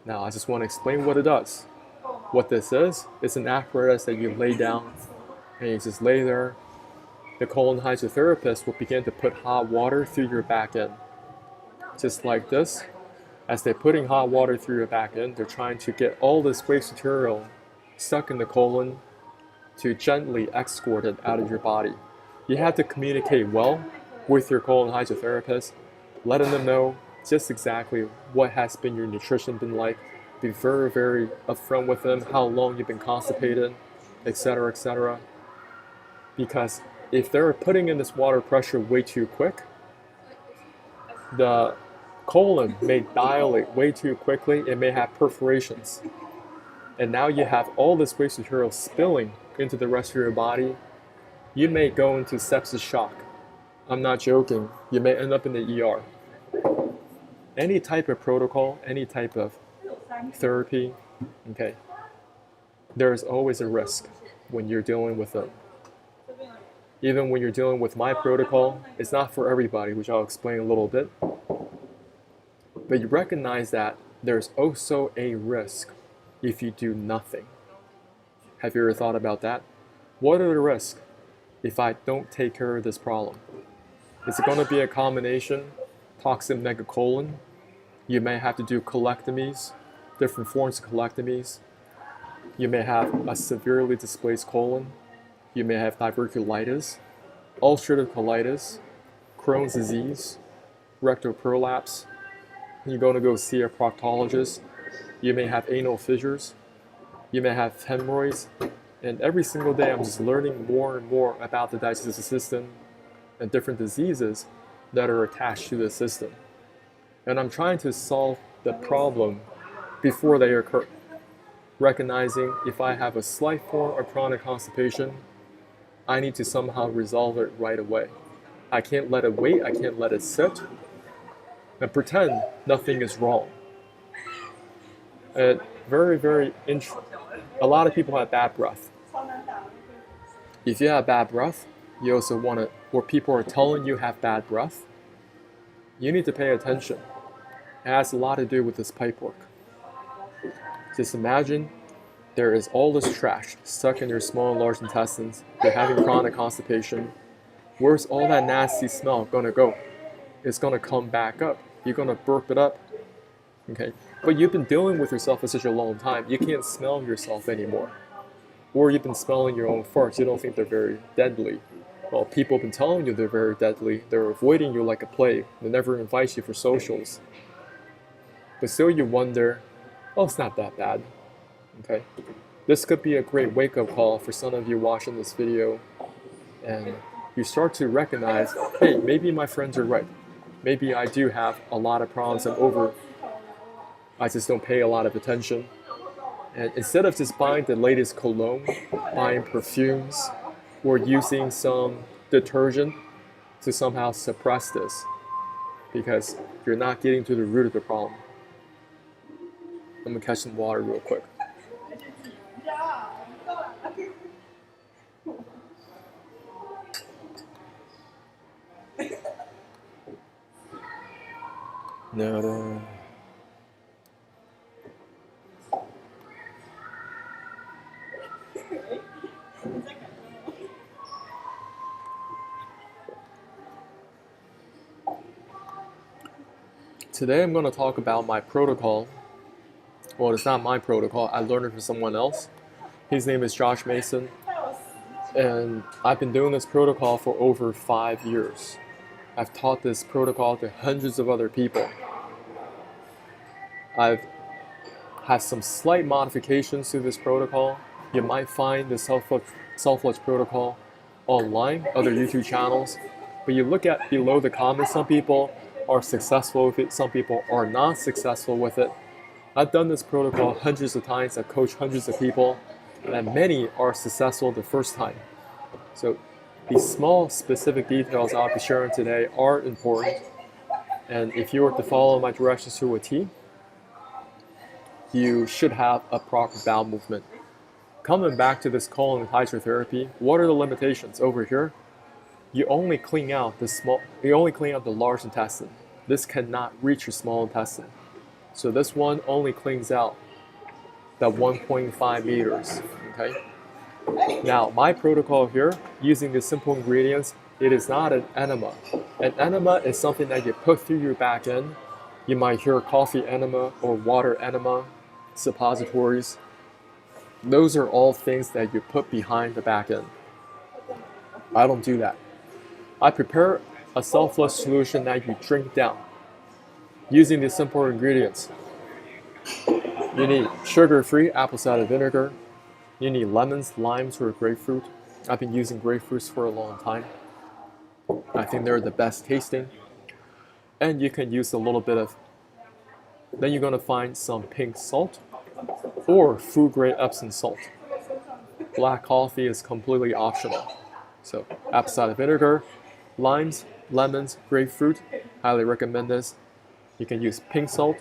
Now I just want to explain what it does. What this is, it's an apparatus that you lay down and you just lay there. The colon hydrotherapist will begin to put hot water through your back end. Just like this. As they're putting hot water through your back end, they're trying to get all this waste material stuck in the colon to gently escort it out of your body. You have to communicate well with your colon hydrotherapist, letting them know just exactly what has been your nutrition been like. Be very, very upfront with them, how long you've been constipated, etc., etc. Because if they're putting in this water pressure way too quick, the colon may dilate way too quickly. It may have perforations. And now you have all this waste material spilling into the rest of your body. You may go into sepsis shock. I'm not joking. You may end up in the ER. Any type of protocol, any type of therapy, okay, there's always a risk when you're dealing with them. Even when you're dealing with my protocol, it's not for everybody, which I'll explain a little bit. But you recognize that there's also a risk if you do nothing. Have you ever thought about that? What are the risks if I don't take care of this problem? Is it going to be a combination toxic megacolon? You may have to do colectomies, different forms of colectomies. You may have a severely displaced colon. You may have diverticulitis, ulcerative colitis, Crohn's disease, rectal prolapse. You're going to go see a proctologist. You may have anal fissures. You may have hemorrhoids. And every single day I'm just learning more and more about the digestive system and different diseases that are attached to the system. And I'm trying to solve the problem before they occur. Recognizing if I have a slight form of chronic constipation, I need to somehow resolve it right away. I can't let it wait. I can't let it sit and pretend nothing is wrong. And a lot of people have bad breath. If you have bad breath, you also want to, or people are telling you have bad breath, you need to pay attention. It has a lot to do with this pipework. Just imagine there is all this trash stuck in your small and large intestines. You're having chronic constipation. Where's all that nasty smell going to go? It's going to come back up. You're going to burp it up. Okay? But you've been dealing with yourself for such a long time, you can't smell yourself anymore. Or you've been smelling your own farts. You don't think they're very deadly. Well, people have been telling you they're very deadly. They're avoiding you like a plague. They never invite you for socials. But still you wonder, oh, it's not that bad. Okay? This could be a great wake-up call for some of you watching this video. And you start to recognize, hey, maybe my friends are right. Maybe I do have a lot of problems I just don't pay a lot of attention. And instead of just buying the latest cologne, buying perfumes, or using some detergent to somehow suppress this, because you're not getting to the root of the problem. I'm gonna catch some water real quick. No. Today I'm going to talk about my protocol. Well, it's not my protocol. I learned it from someone else. His name is Josh Mason. And I've been doing this protocol for over 5 years. I've taught this protocol to hundreds of other people. I've had some slight modifications to this protocol. You might find the self-flush protocol online, other YouTube channels. But you look at below the comments, some people are successful with it, some people are not successful with it. I've done this protocol hundreds of times, I've coached hundreds of people, and many are successful the first time. So these small specific details I'll be sharing today are important, and if you were to follow my directions to a T, you should have a proper bowel movement. Coming back to this colon hydrotherapy, what are the limitations over here? You only clean out the large intestine. This cannot reach your small intestine. So this one only cleans out the 1.5 meters, okay? Now, my protocol here, using the simple ingredients, it is not an enema. An enema is something that you put through your back end. You might hear coffee enema or water enema, suppositories. Those are all things that you put behind the back end. I don't do that. I prepare a self-flush solution that you drink down using the simple ingredients. You need sugar-free apple cider vinegar. You need lemons, limes, or grapefruit. I've been using grapefruits for a long time. I think they're the best tasting. And you can use a little bit of, then you're going to find some pink salt or food-grade Epsom salt. Black coffee is completely optional. So apple cider vinegar, limes, lemons, grapefruit, highly recommend this. You can use pink salt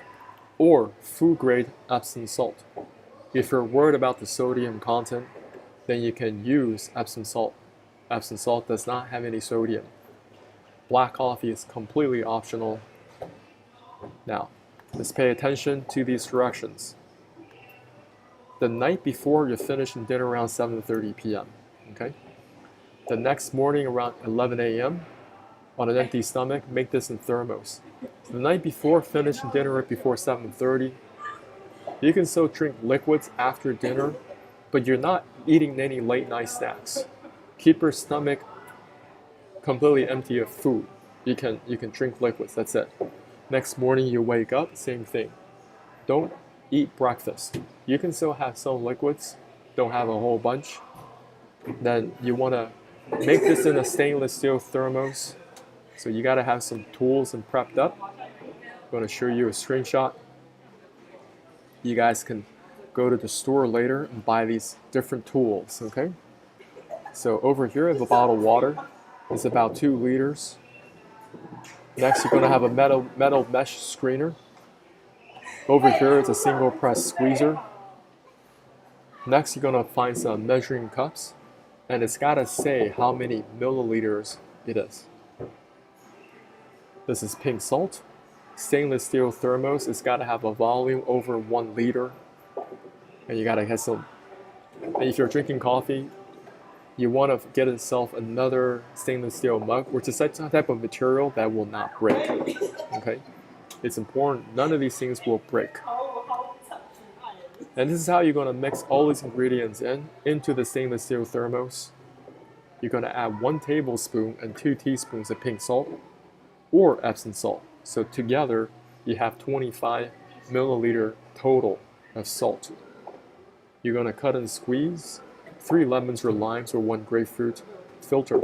or food-grade Epsom salt. If you're worried about the sodium content, then you can use Epsom salt. Epsom salt does not have any sodium. Black coffee is completely optional. Now, let's pay attention to these directions. The night before, you're finishing dinner around 7:30 p.m., okay? The next morning around 11 a.m., on an empty stomach, make this in thermos. So the night before, finish dinner right before 7:30. You can still drink liquids after dinner, but you're not eating any late night snacks. Keep your stomach completely empty of food. You can drink liquids, that's it. Next morning you wake up, same thing. Don't eat breakfast. You can still have some liquids, don't have a whole bunch. Then you want to make this in a stainless steel thermos. So you got to have some tools and prepped up. I'm going to show you a screenshot. You guys can go to the store later and buy these different tools, okay? So over here I have a bottle of water. It's about 2 liters. Next you're going to have a metal mesh screener. Over here it's a single press squeezer. Next you're going to find some measuring cups. And it's got to say how many milliliters it is. This is pink salt. Stainless steel thermos. It's got to have a volume over 1 liter. And you got to get some. And if you're drinking coffee, you want to get yourself another stainless steel mug, which is such a type of material that will not break. Okay? It's important. None of these things will break. And this is how you're going to mix all these ingredients into the stainless steel thermos. You're going to add 1 tablespoon and 2 teaspoons of pink salt or Epsom salt. So together you have 25 milliliter total of salt. You're going to cut and squeeze 3 lemons or limes or 1 grapefruit. Filter.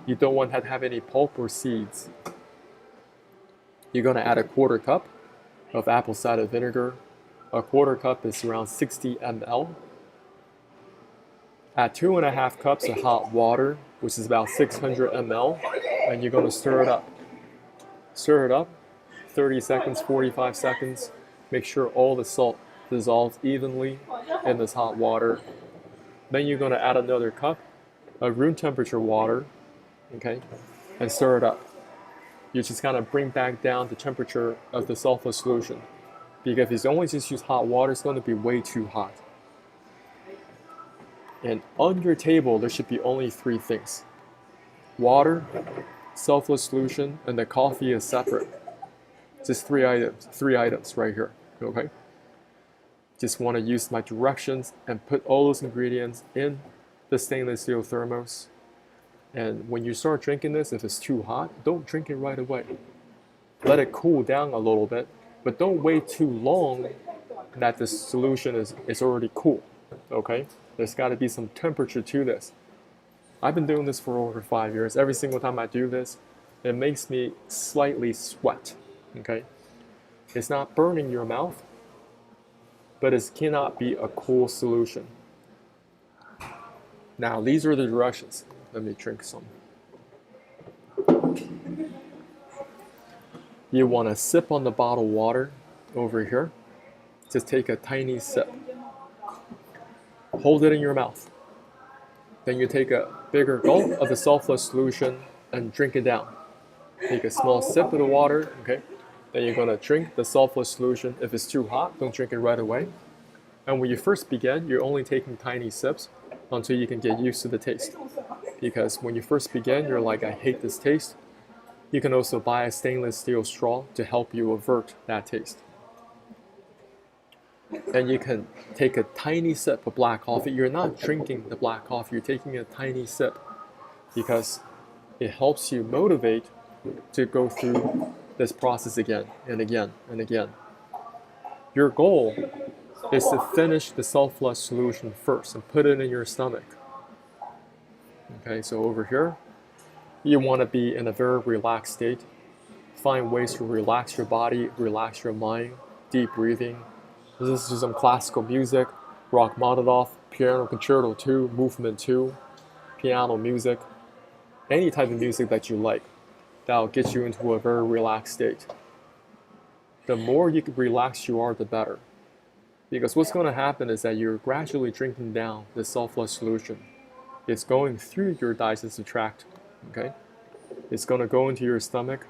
You don't want to have any pulp or seeds. You're going to add a 1/4 cup of apple cider vinegar. A 1/4 cup is around 60 ml. Add 2.5 cups of hot water, which is about 600 ml, and you're going to stir it up. Stir it up, 30 seconds, 45 seconds. Make sure all the dissolved evenly in this hot water. Then you're going to add another cup of room temperature water, okay, and stir it up. You just kind of bring back down the temperature of the sulfur solution, because if you only just use hot water, it's going to be way too hot. And on your table, there should be only 3 things: water, sulfur solution, and the coffee is separate. Just 3 items right here, okay? Just want to use my directions and put all those ingredients in the stainless steel thermos. And when you start drinking this, if it's too hot, don't drink it right away. Let it cool down a little bit, but don't wait too long that the solution is already cool, okay? There's got to be some temperature to this. I've been doing this for over 5 years. Every single time I do this, it makes me slightly sweat, okay? It's not burning your mouth, but it cannot be a cool solution. Now, these are the directions. Let me drink some. You want to sip on the bottled water over here. Just take a tiny sip. Hold it in your mouth. Then you take a bigger gulp of the sulfur solution and drink it down. Take a small sip of the water, okay? Then you're gonna drink the sulfur solution. If it's too hot, don't drink it right away. And when you first begin, you're only taking tiny sips until you can get used to the taste. Because when you first begin, you're like, I hate this taste. You can also buy a stainless steel straw to help you avert that taste. And you can take a tiny sip of black coffee. You're not drinking the black coffee, you're taking a tiny sip because it helps you motivate to go through this process again and again and again. Your goal is to finish the sulfur solution first and put it in your stomach. Okay, so over here, you want to be in a very relaxed state. Find ways to relax your body, relax your mind, deep breathing. This is some classical music, Rachmaninoff, Piano Concerto 2, Movement 2, piano music, any type of music that you like. That'll get you into a very relaxed state. The more relaxed you are, the better. Because what's going to happen is that you're gradually drinking down the sulfur solution. It's going through your digestive tract, okay? It's going to go into your stomach,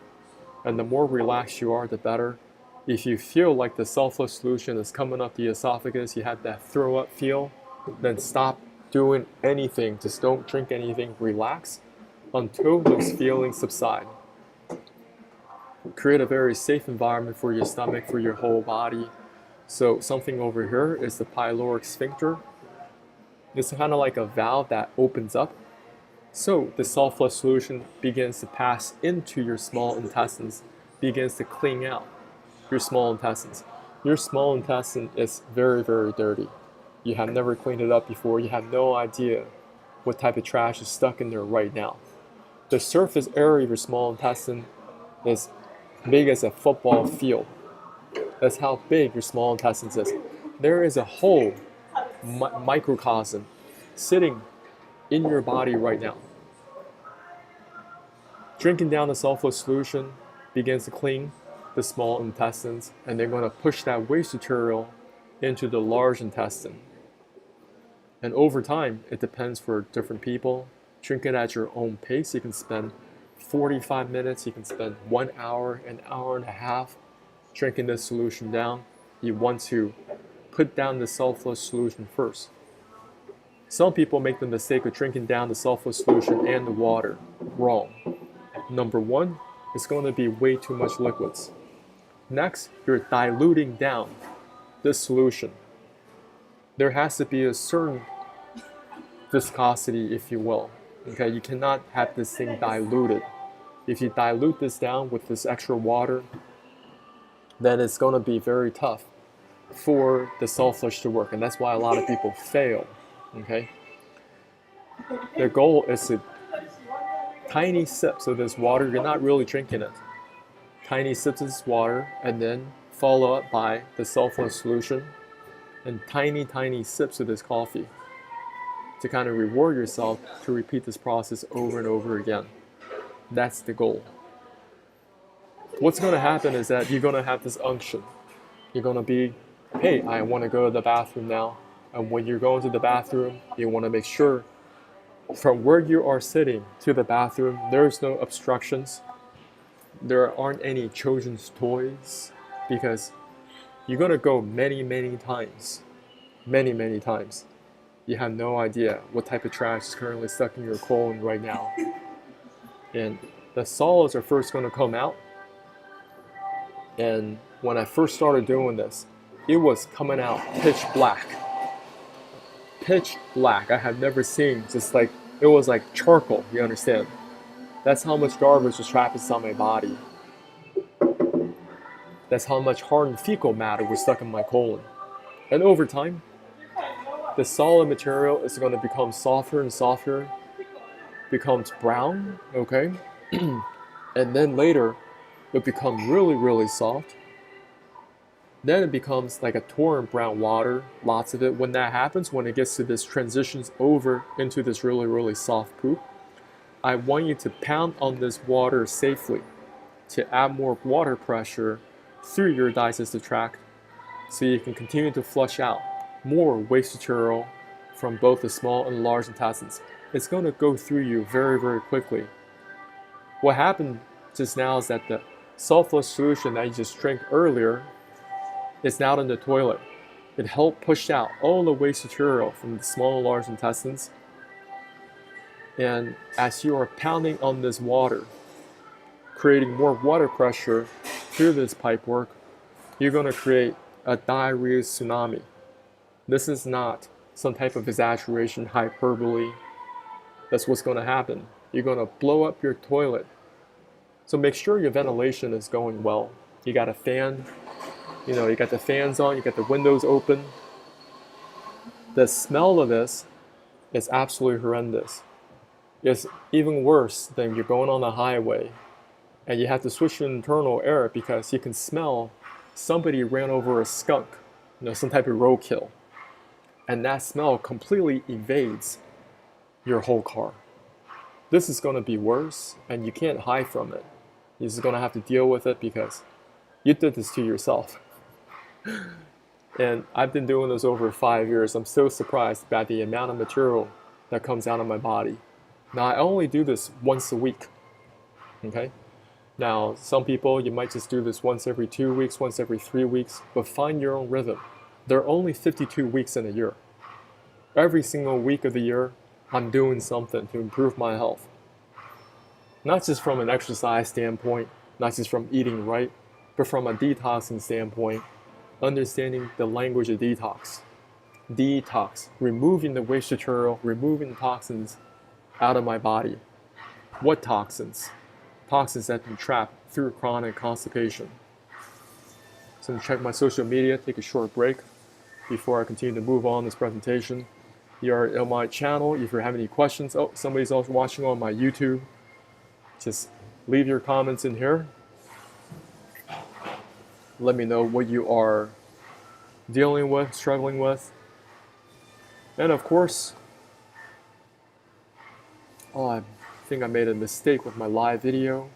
and the more relaxed you are, the better. If you feel like the sulfur solution is coming up the esophagus, you have that throw up feel, then stop doing anything. Just don't drink anything. Relax until those feelings subside. Create a very safe environment for your stomach, for your whole body. So something over here is the pyloric sphincter. It's kind of like a valve that opens up. So the sulfur solution begins to pass into your small intestines, begins to clean out your small intestines. Your small intestine is very, very dirty. You have never cleaned it up before. You have no idea what type of trash is stuck in there right now. The surface area of your small intestine is big as a football field. That's how big your small intestines is. There is a whole microcosm sitting in your body right now. Drinking down the sulfur solution begins to clean the small intestines, and they're going to push that waste material into the large intestine. And over time, it depends for different people. Drink it at your own pace. You can spend 45 minutes, you can spend 1 hour, an hour and a half drinking this solution down. You want to put down the sulfur solution first. Some people make the mistake of drinking down the sulfur solution and the water. Wrong. Number one, it's going to be way too much liquids. Next, you're diluting down this solution. There has to be a certain viscosity, if you will. Okay, you cannot have this thing diluted. If you dilute this down with this extra water, then it's going to be very tough for the sulfur to work, and that's why a lot of people fail. Okay, their goal is to tiny sips of this water. You're not really drinking it. Tiny sips of this water, and then follow up by the sulfur solution, and tiny sips of this coffee to kind of reward yourself to repeat this process over and over again. That's the goal. What's going to happen is that you're going to have this unction. You're going to be hey, I want to go to the bathroom now. And when you're going to the bathroom, you want to make sure from where you are sitting to the bathroom, there's no obstructions. There aren't any children's toys because you're going to go many, many times. Many, many times. You have no idea what type of trash is currently stuck in your colon right now. And the solids are first going to come out. And when I first started doing this, it was coming out pitch black. Pitch black. I have never seen just like, it was like charcoal, you understand? That's how much garbage was trapped inside my body. That's how much hardened fecal matter was stuck in my colon. And over time, the solid material is going to become softer and softer, becomes brown, okay? And then later, it becomes really, really soft. Then it becomes like a torrent brown water, lots of it. When that happens, when it gets to this transitions over into this really, really soft poop, I want you to pound on this water safely to add more water pressure through your digestive tract so you can continue to flush out more waste material from both the small and large intestines. It's going to go through you very, very quickly. What happened just now is that the salt flush solution that you just drank earlier is now in the toilet. It helped push out all the waste material from the small and large intestines. And as you are pounding on this water, creating more water pressure through this pipework, you're going to create a diarrhea tsunami. This is not some type of exaggeration, hyperbole. That's what's going to happen. You're going to blow up your toilet. So make sure your ventilation is going well. You got a fan, you got the fans on, you got the windows open. The smell of this is absolutely horrendous. It's even worse than you're going on the highway and you have to switch to internal air because you can smell somebody ran over a skunk, some type of roadkill. And that smell completely evades your whole car. This is going to be worse and you can't hide from it. You're just going to have to deal with it because you did this to yourself. And I've been doing this over 5 years. I'm so surprised by the amount of material that comes out of my body. Now, I only do this once a week, okay? Now, some people, you might just do this once every 2 weeks, once every 3 weeks, but find your own rhythm. There are only 52 weeks in a year. Every single week of the year, I'm doing something to improve my health. Not just from an exercise standpoint, not just from eating right, but from a detoxing standpoint, understanding the language of detox. Detox, removing the waste material, removing the toxins out of my body. What toxins? Toxins that have been trapped through chronic constipation. So I'm going to check my social media, take a short break before I continue to move on this presentation. You are on my channel. If you have any questions, somebody's also watching on my YouTube. Just leave your comments in here. Let me know what you are dealing with, struggling with. And of course, I think I made a mistake with my live video.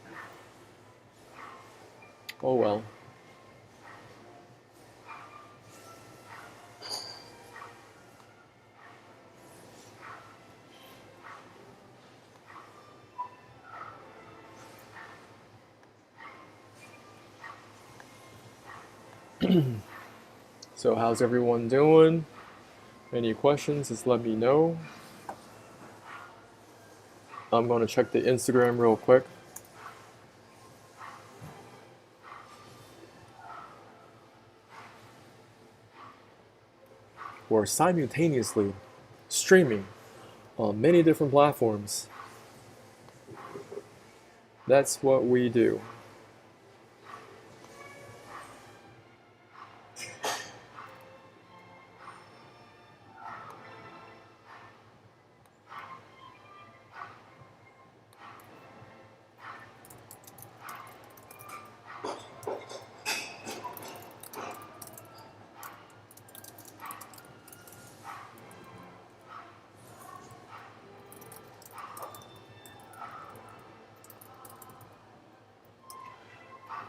Oh well. So how's everyone doing? Any questions, just let me know. I'm going to check the Instagram real quick. We're simultaneously streaming on many different platforms. That's what we do.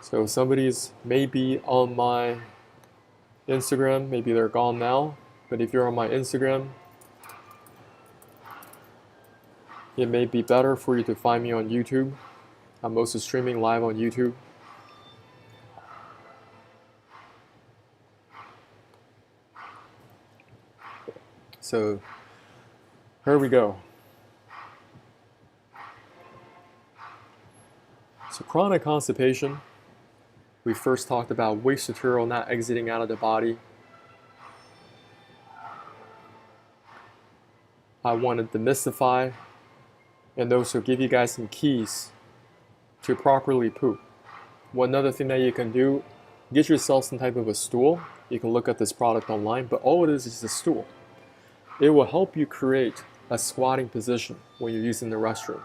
So somebody's maybe on my Instagram, maybe they're gone now, but if you're on my Instagram, it may be better for you to find me on YouTube. I'm also streaming live on YouTube. So here we go. So chronic constipation, we first talked about waste material not exiting out of the body. I want to demystify and also give you guys some keys to properly poop. One other thing that you can do, get yourself some type of a stool. You can look at this product online, but all it is a stool. It will help you create a squatting position when you're using the restroom.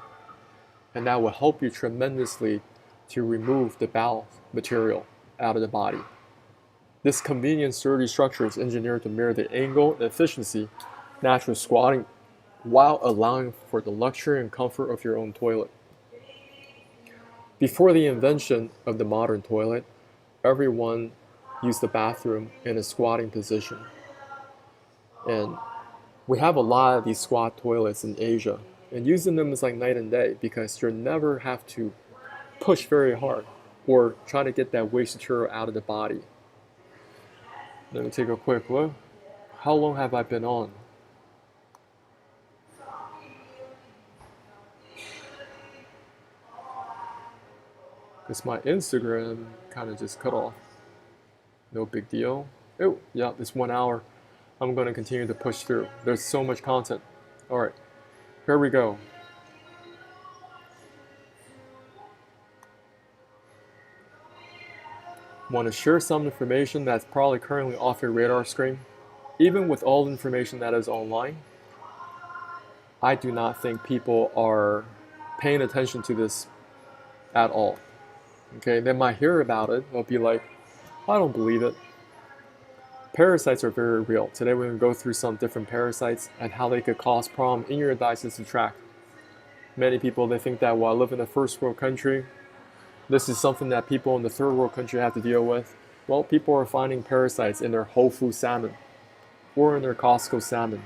And that will help you tremendously to remove the bowel material out of the body. This convenient sturdy structure is engineered to mirror the angle and efficiency natural squatting while allowing for the luxury and comfort of your own toilet. Before the invention of the modern toilet, everyone used the bathroom in a squatting position. And we have a lot of these squat toilets in Asia, and using them is like night and day because you never have to push very hard or try to get that waste material out of the body. Let me take a quick look. How long have I been on? Because my Instagram kind of just cut off. No big deal. Oh, yeah, it's 1 hour. I'm going to continue to push through. There's so much content. All right, here we go. Want to share some information that's probably currently off your radar screen. Even with all the information that is online, I do not think people are paying attention to this at all. Okay, they might hear about it, they'll be like, I don't believe it. Parasites are very real. Today we're going to go through some different parasites and how they could cause problems in your digestive tract. Many people, they think that while I live in a first world country, this is something that people in the third world country have to deal with. Well, people are finding parasites in their whole food salmon or in their Costco salmon.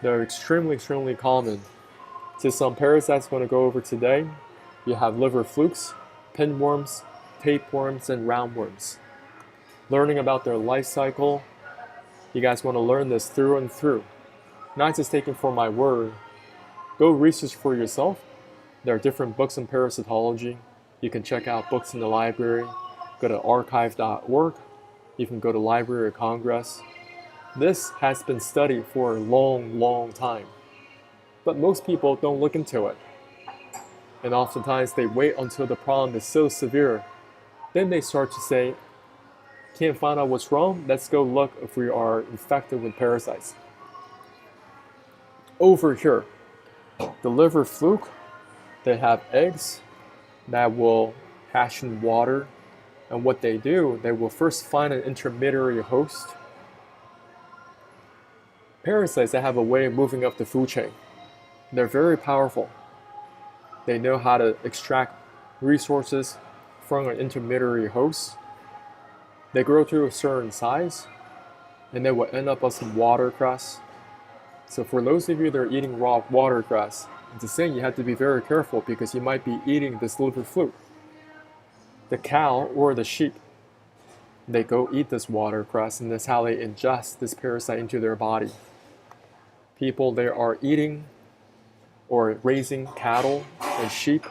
They're extremely, extremely common. So some parasites I'm going to go over today. You have liver flukes, pinworms, tapeworms, and roundworms. Learning about their life cycle, you guys want to learn this through and through. Not just taking for my word. Go research for yourself. There are different books on parasitology. You can check out books in the library. Go to archive.org. You can go to Library of Congress. This has been studied for a long, long time. But most people don't look into it. And oftentimes they wait until the problem is so severe. Then they start to say, can't find out what's wrong, let's go look if we are infected with parasites. Over here, the liver fluke, they have eggs that will hatch in water. And what they do, they will first find an intermediary host. Parasites, they have a way of moving up the food chain. They're very powerful. They know how to extract resources from an intermediary host. They grow to a certain size, and they will end up on some watercress. So for those of you that are eating raw watercress, it's saying you have to be very careful because you might be eating this liver fluke. The cow or the sheep, they go eat this watercress, and that's how they ingest this parasite into their body. People, they are eating or raising cattle and sheep,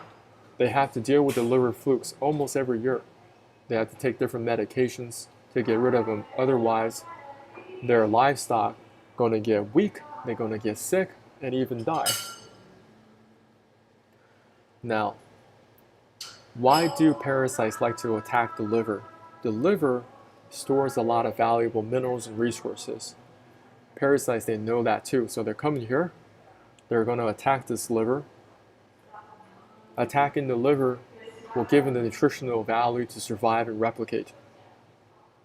they have to deal with the liver flukes almost every year. They have to take different medications to get rid of them. Otherwise, their livestock going to get weak, they're going to get sick, and even die. Now, why do parasites like to attack the liver? The liver stores a lot of valuable minerals and resources. Parasites, they know that too. So they're coming here, they're going to attack this liver. Attacking the liver will give them the nutritional value to survive and replicate.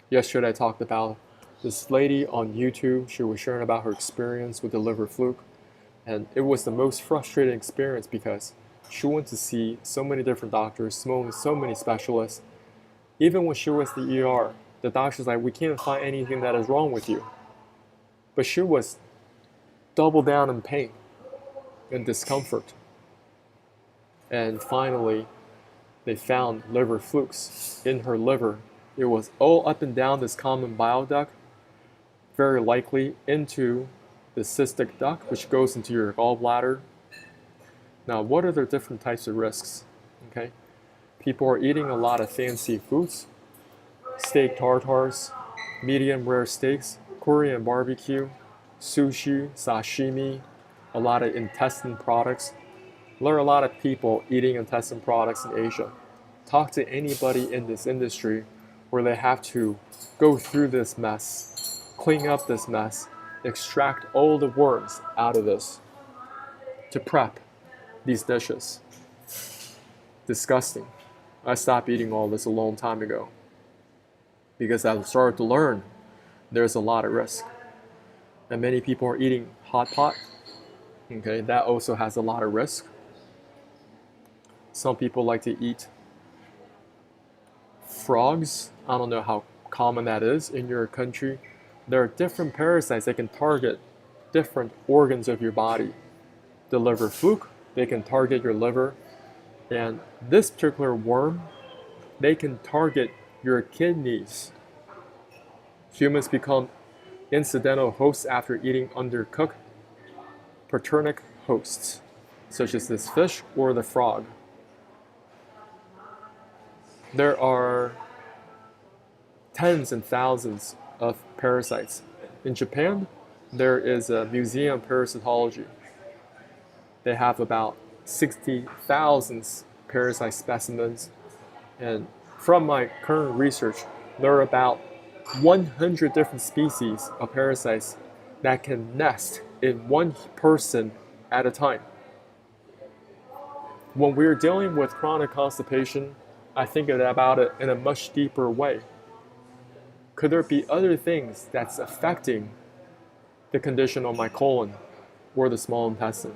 Yesterday I talked about this lady on YouTube. She was sharing about her experience with the liver fluke. And it was the most frustrating experience because she went to see so many different doctors, so many specialists. Even when she was at the ER, The doctor's like, we can't find anything that is wrong with you. But she was double down in pain and discomfort. And finally, they found liver flukes in her liver. It was all up and down this common bile duct, very likely into the cystic duct, which goes into your gallbladder. Now, what are the different types of risks? Okay, people are eating a lot of fancy foods, steak tartars, medium rare steaks, Korean barbecue, sushi, sashimi, a lot of intestine products. There are a lot of people eating intestine products in Asia. Talk to anybody in this industry where they have to go through this mess, clean up this mess, extract all the worms out of this to prep these dishes. Disgusting. I stopped eating all this a long time ago because I started to learn there's a lot of risk. And many people are eating hot pot. Okay, that also has a lot of risk. Some people like to eat frogs. I don't know how common that is in your country. There are different parasites that can target different organs of your body. The liver fluke, they can target your liver. And this particular worm, they can target your kidneys. Humans become incidental hosts after eating undercooked pathogenic hosts, such as this fish or the frog. There are tens and thousands of parasites. In Japan, there is a museum of parasitology. They have about 60,000 parasite specimens. And from my current research, there are about 100 different species of parasites that can nest in one person at a time. When we're dealing with chronic constipation, I think about it in a much deeper way. Could there be other things that's affecting the condition of my colon or the small intestine?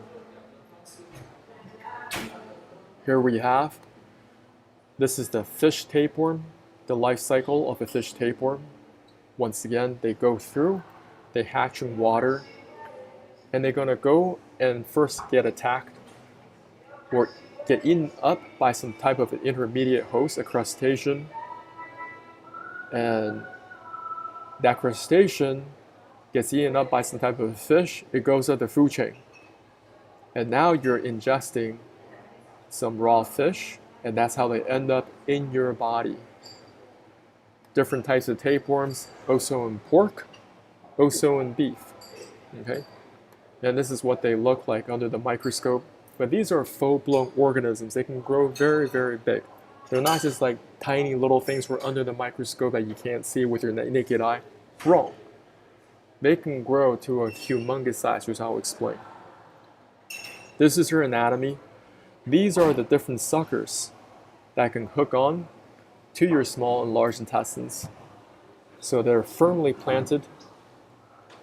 Here we have, this is the fish tapeworm, the life cycle of a fish tapeworm. Once again, they go through, they hatch in water, and they're gonna go and first get attacked or get eaten up by some type of an intermediate host, a crustacean. And that crustacean gets eaten up by some type of fish, it goes up the food chain. And now you're ingesting some raw fish, and that's how they end up in your body. Different types of tapeworms, also in pork, also in beef. Okay? And this is what they look like under the microscope. But these are full-blown organisms. They can grow very, very big. They're not just like tiny little things where under the microscope that you can't see with your naked eye. Wrong. They can grow to a humongous size, which I'll explain. This is your anatomy. These are the different suckers that can hook on to your small and large intestines. So they're firmly planted.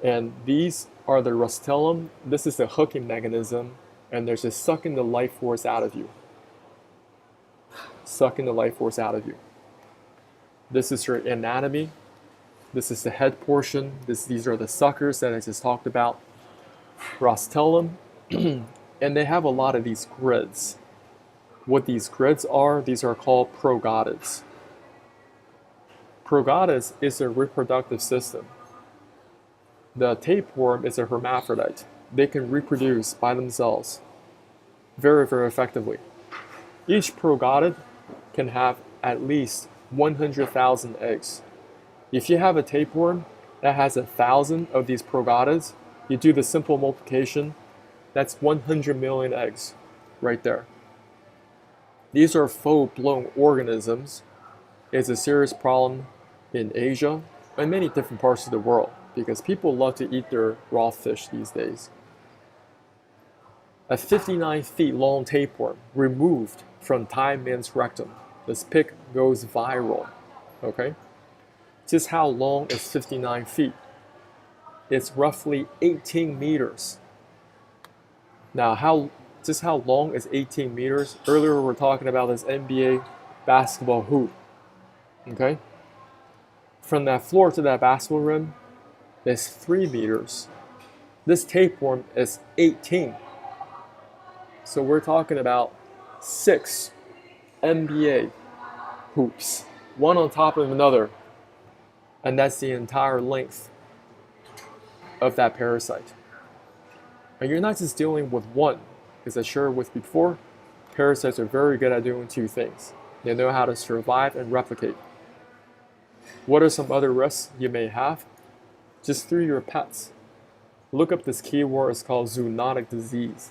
And these are the rostellum. This is the hooking mechanism. And they're just sucking the life force out of you. Sucking the life force out of you. This is your anatomy. This is the head portion. These are the suckers that I just talked about. Rostellum. And they have a lot of these grids. What these grids are, these are called progonids. Progonids is a reproductive system. The tapeworm is a hermaphrodite. They can reproduce by themselves very, very effectively. Each progonid can have at least 100,000 eggs. If you have a tapeworm that has 1,000 of these progonids, you do the simple multiplication, that's 100 million eggs right there. These are full-blown organisms. It's a serious problem in Asia and many different parts of the world because people love to eat their raw fish these days. A 59 feet long tapeworm removed from Thai man's rectum. This pic goes viral, okay? Just how long is 59 feet? It's roughly 18 meters. Now, just how long is 18 meters? Earlier we were talking about this NBA basketball hoop, okay? From that floor to that basketball rim is 3 meters. This tapeworm is 18. So we're talking about 6 NBA hoops, one on top of another, and that's the entire length of that parasite. And you're not just dealing with one, as I shared with before, parasites are very good at doing 2 things. They know how to survive and replicate. What are some other risks you may have? Just through your pets. Look up this keyword, it's called zoonotic disease.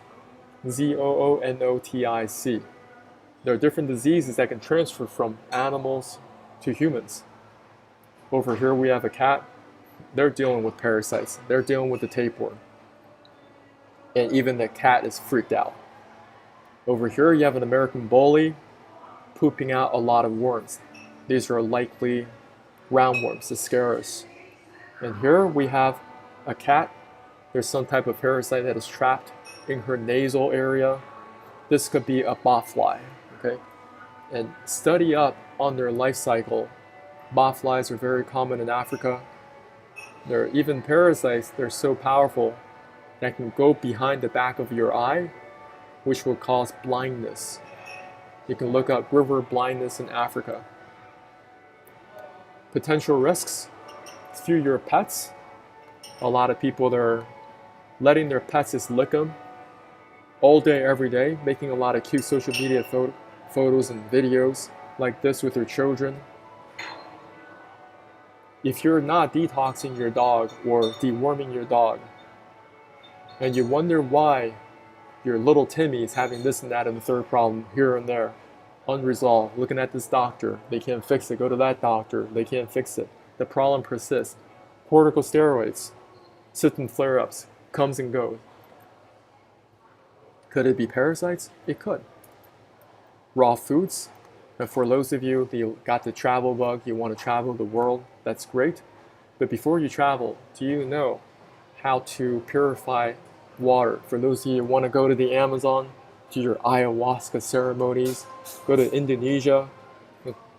Z-O-O-N-O-T-I-C. There are different diseases that can transfer from animals to humans. Over here we have a cat. They're dealing with parasites. They're dealing with the tapeworm. And even the cat is freaked out. Over here you have an American bully pooping out a lot of worms. These are likely roundworms, the scarus. And here we have a cat. There's some type of parasite that is trapped in her nasal area. This could be a botfly, okay? And study up on their life cycle. Botflies are very common in Africa. There are even parasites, they're so powerful that can go behind the back of your eye, which will cause blindness. You can look up river blindness in Africa. Potential risks through your pets. A lot of people that are letting their pets just lick them all day, every day, making a lot of cute social media photos and videos like this with your children. If you're not detoxing your dog or deworming your dog, and you wonder why your little Timmy is having this and that and the third problem here and there, unresolved, looking at this doctor, they can't fix it, go to that doctor, they can't fix it, the problem persists, corticosteroids, symptom flare-ups, comes and goes. Could it be parasites? It could. Raw foods, and for those of you that got the travel bug, you want to travel the world, that's great. But before you travel, do you know how to purify water? For those of you who want to go to the Amazon, do your ayahuasca ceremonies, go to Indonesia,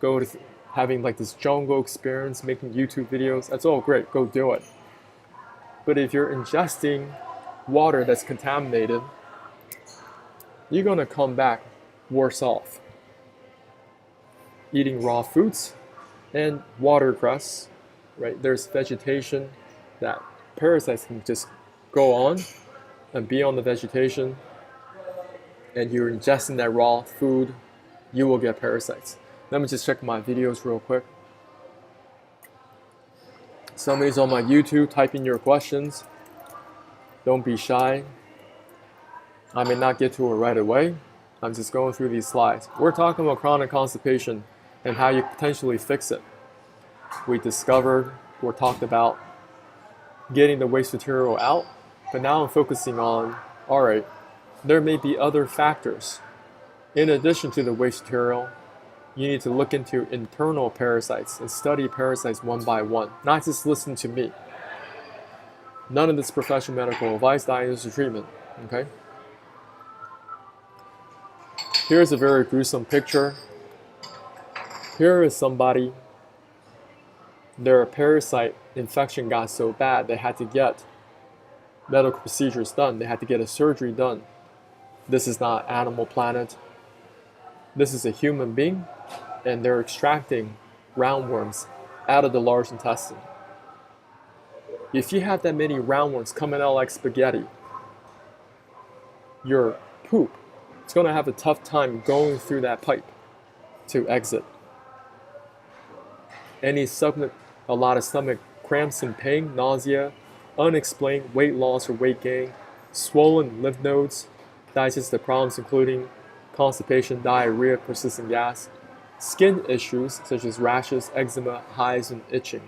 go to having like this jungle experience, making YouTube videos, that's all great, go do it. But if you're ingesting water that's contaminated, you're going to come back worse off. Eating raw foods and watercress, right? There's vegetation that parasites can just go on and be on the vegetation, and you're ingesting that raw food, you will get parasites. Let me just check my videos real quick. Somebody's on my YouTube, type in your questions. Don't be shy. I may not get to it right away. I'm just going through these slides. We're talking about chronic constipation and how you potentially fix it. We discovered, or talked about getting the waste material out, but now I'm focusing on, all right, there may be other factors. In addition to the waste material, you need to look into internal parasites and study parasites one by one, not just listen to me. None of this professional medical advice, diagnosis, or treatment, okay? Here's a very gruesome picture. Here is somebody, their parasite infection got so bad they had to get medical procedures done. They had to get a surgery done. This is not Animal Planet. This is a human being, and they're extracting roundworms out of the large intestine. If you have that many roundworms coming out like spaghetti, your poop, it's going to have a tough time going through that pipe to exit. A lot of stomach cramps and pain, nausea, unexplained weight loss or weight gain, swollen lymph nodes, digestive problems including constipation, diarrhea, persistent gas, skin issues such as rashes, eczema, hives, and itching.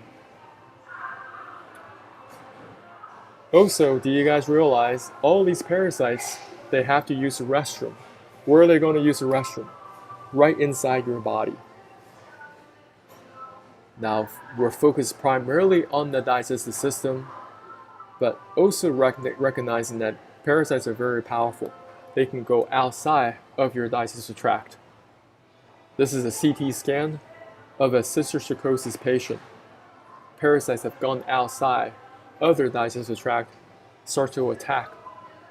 Also, do you guys realize all these parasites, they have to use the restroom? Where are they going to use the restroom? Right inside your body. Now, we're focused primarily on the digestive system, but also recognizing that parasites are very powerful. They can go outside of your digestive tract. This is a CT scan of a cysticercosis patient. parasites have gone outside of their digestive tract, start to attack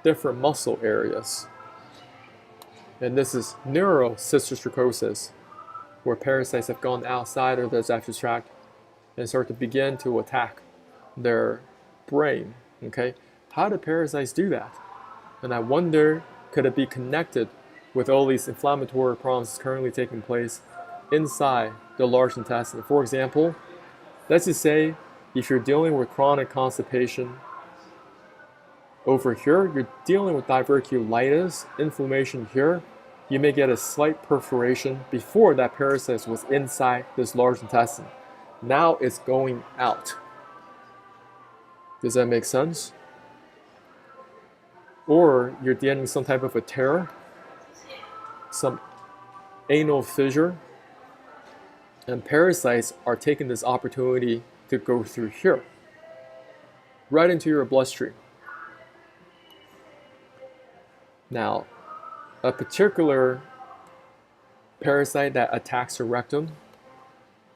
different muscle areas. And this is neurocysticercosis, where parasites have gone outside of the digestive tract and start to begin to attack their brain. Okay, how do parasites do that? And I wonder, could it be connected with all these inflammatory problems currently taking place inside the large intestine? For example, let's just say if you're dealing with chronic constipation, over here you're dealing with diverticulitis, inflammation here, you may get a slight perforation. Before, that parasite was inside this large intestine. Now it's going out. Does that make sense? Or you're dealing with some type of a tear, some anal fissure, and parasites are taking this opportunity to go through here, right into your bloodstream. Now, a particular parasite that attacks the rectum,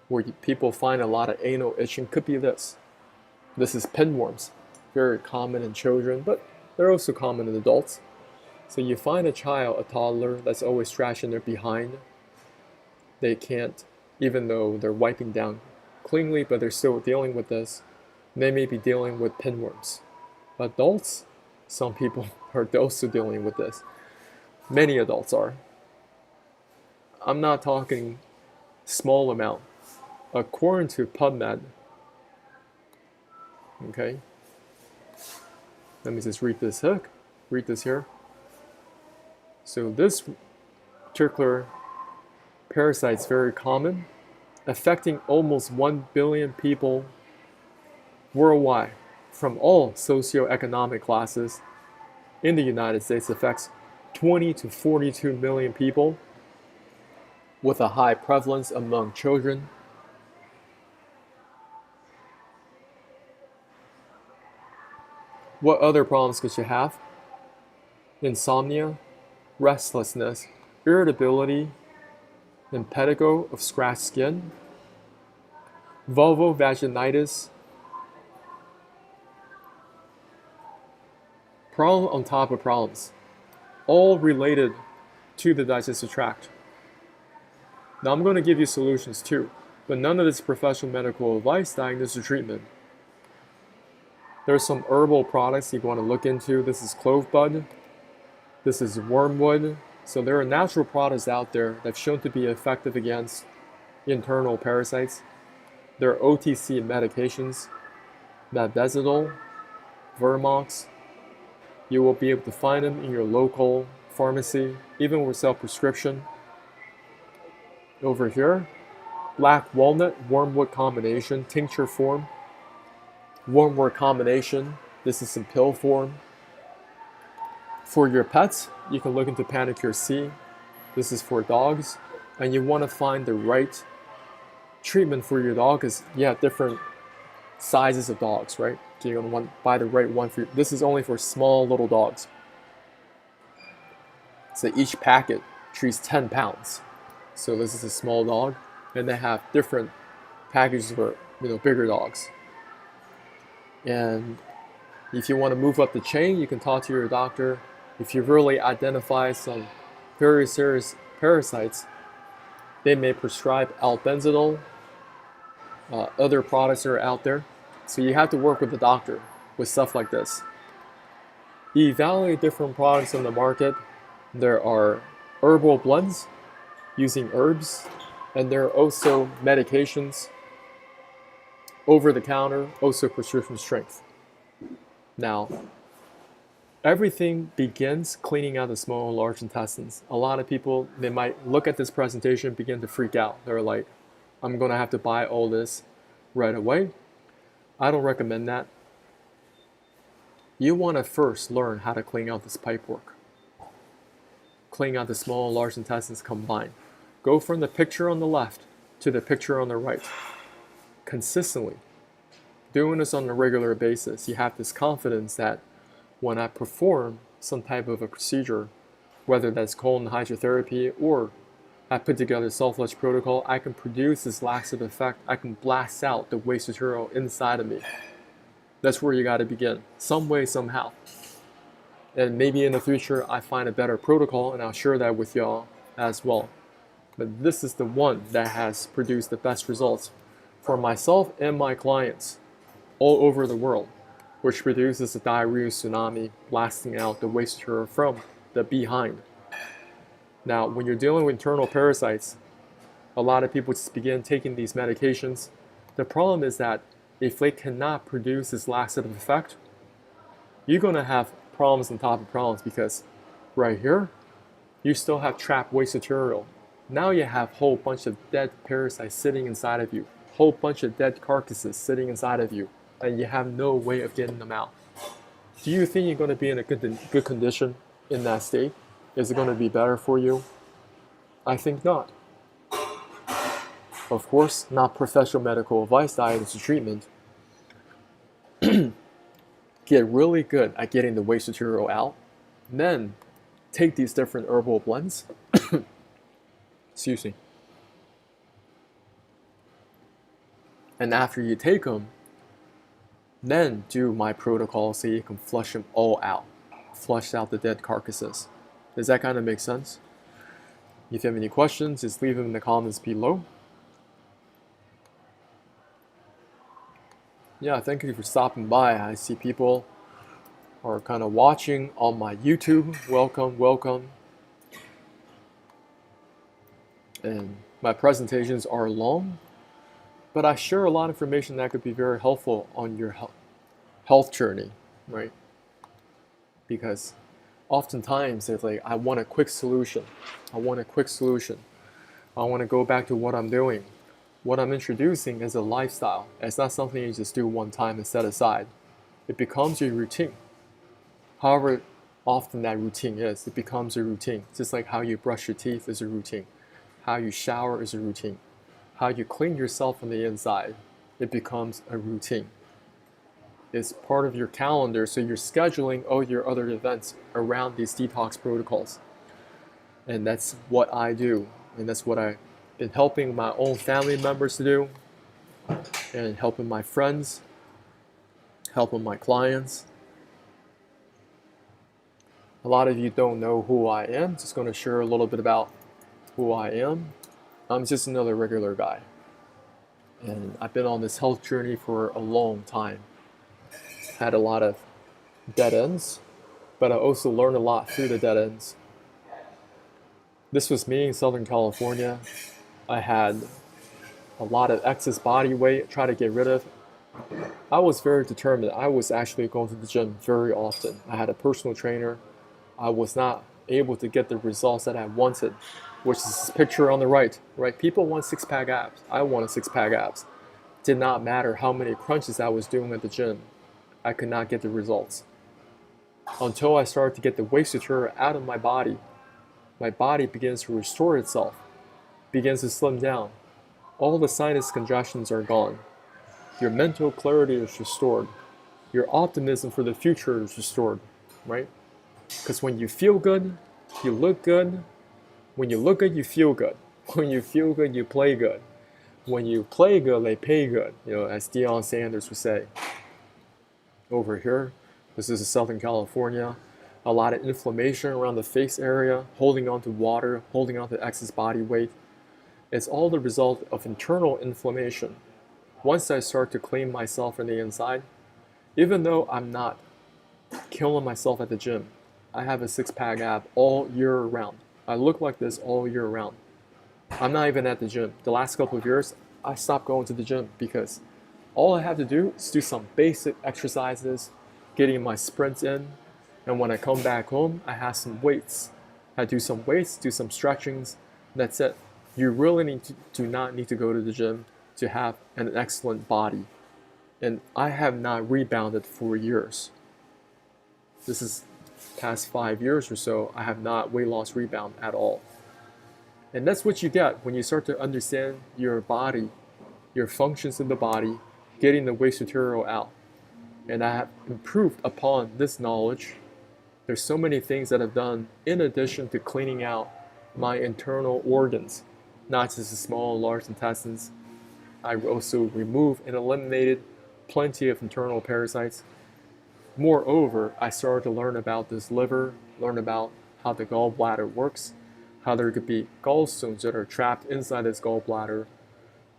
where people find a lot of anal itching, could be this. This is pinworms, very common in children, but they're also common in adults. So you find a child, a toddler, that's always scratching their behind. They can't, even though they're wiping down cleanly, but they're still dealing with this. They may be dealing with pinworms. Adults, some people are also dealing with this. Many adults are. I'm not talking small amount. According to PubMed, okay, let me just read this here. So this particular parasite is very common, affecting almost 1 billion people worldwide from all socioeconomic classes. In the United States, affects 20 to 42 million people, with a high prevalence among children. What other problems could you have? Insomnia, restlessness, irritability, impetigo of scratched skin, vulvovaginitis, problem on top of problems, all related to the digestive tract. Now I'm going to give you solutions too, but none of this is professional medical advice, diagnosis, or treatment. There's some herbal products you want to look into. This is clove bud. This is wormwood. So there are natural products out there that have shown to be effective against internal parasites. There are OTC medications, mabezidol, Vermox. You will be able to find them in your local pharmacy, even with self-prescription. Over here, black walnut, wormwood combination, tincture form. Wormwood combination, this is in pill form. For your pets, you can look into Panicure C. This is for dogs, and you want to find the right treatment for your dog, because you have different sizes of dogs, right? So you're going to want to buy the right one for you. This is only for small little dogs. So each packet treats 10 pounds. So this is a small dog, and they have different packages for bigger dogs. And if you want to move up the chain, you can talk to your doctor. If you really identify some very serious parasites, they may prescribe albendazole, other products that are out there. So you have to work with the doctor with stuff like this. Evaluate different products on the market. There are herbal blends using herbs, and there are also medications over the counter, also prescription strength. Now, everything begins cleaning out the small and large intestines. A lot of people, they might look at this presentation and begin to freak out. They're like, I'm going to have to buy all this right away. I don't recommend that. You want to first learn how to clean out this pipework. Clean out the small and large intestines combined. Go from the picture on the left to the picture on the right. Consistently. Doing this on a regular basis, you have this confidence that when I perform some type of a procedure, whether that's colon hydrotherapy or I put together a self-flush protocol. I can produce this laxative effect. I can blast out the waste material inside of me. That's where you got to begin, some way, somehow. And maybe in the future, I find a better protocol, and I'll share that with y'all as well. But this is the one that has produced the best results for myself and my clients all over the world, which produces a diarrhea tsunami, blasting out the waste material from the behind. Now, when you're dealing with internal parasites, a lot of people just begin taking these medications. The problem is that if they cannot produce this laxative effect, you're going to have problems on top of problems, because right here, you still have trapped waste material. Now you have a whole bunch of dead parasites sitting inside of you, whole bunch of dead carcasses sitting inside of you, and you have no way of getting them out. Do you think you're going to be in a good condition in that state? Is it going to be better for you? I think not. Of course, not professional medical advice. Diet is a treatment. Get really good at getting the waste material out. Then take these different herbal blends. Excuse me. And after you take them, then do my protocol so you can flush them all out. Flush out the dead carcasses. Does that kind of make sense? If you have any questions, just leave them in the comments below. Yeah, thank you for stopping by. I see people are kind of watching on my YouTube. Welcome, welcome. And my presentations are long, but I share a lot of information that could be very helpful on your health journey, right? Because oftentimes it's like, I want a quick solution. I want a quick solution. I want to go back to what I'm doing. What I'm introducing is a lifestyle. It's not something you just do one time and set aside. It becomes your routine. However often that routine is, it becomes a routine. Just like how you brush your teeth is a routine. How you shower is a routine. How you clean yourself from the inside, it becomes a routine. It's part of your calendar, so you're scheduling all your other events around these detox protocols. And that's what I do. And that's what I've been helping my own family members to do, and helping my friends, helping my clients. A lot of you don't know who I am. Just going to share a little bit about who I am. I'm just another regular guy. And I've been on this health journey for a long time. Had a lot of dead ends, but I also learned a lot through the dead ends. This was me in Southern California. I had a lot of excess body weight, try to get rid of. I was very determined. I was actually going to the gym very often. I had a personal trainer. I was not able to get the results that I wanted, which is this picture on the right, right? People want six-pack abs. I wanted six-pack abs. Did not matter how many crunches I was doing at the gym. I could not get the results. Until I started to get the waste material out of my body begins to restore itself, begins to slim down. All the sinus congestions are gone. Your mental clarity is restored. Your optimism for the future is restored, right? Because when you feel good, you look good. When you look good, you feel good. When you feel good, you play good. When you play good, they pay good. You know, as Deion Sanders would say. Over here, this is Southern California. A lot of inflammation around the face area, holding on to water, holding on to excess body weight. It's all the result of internal inflammation. Once I start to clean myself from the inside, even though I'm not killing myself at the gym, I have a six-pack ab all year round. I look like this all year round. I'm not even at the gym. The last couple of years, I stopped going to the gym because all I have to do is do some basic exercises, getting my sprints in, and when I come back home, I have some weights. I do some weights, do some stretchings, that's it. You really do not need to go to the gym to have an excellent body. And I have not rebounded for years. This is past 5 years or so, I have not weight loss rebound at all. And that's what you get when you start to understand your body, your functions in the body, getting the waste material out. And I have improved upon this knowledge. There's so many things that I've done in addition to cleaning out my internal organs, not just the small and large intestines. I also removed and eliminated plenty of internal parasites. Moreover, I started to learn about this liver, learn about how the gallbladder works, how there could be gallstones that are trapped inside this gallbladder.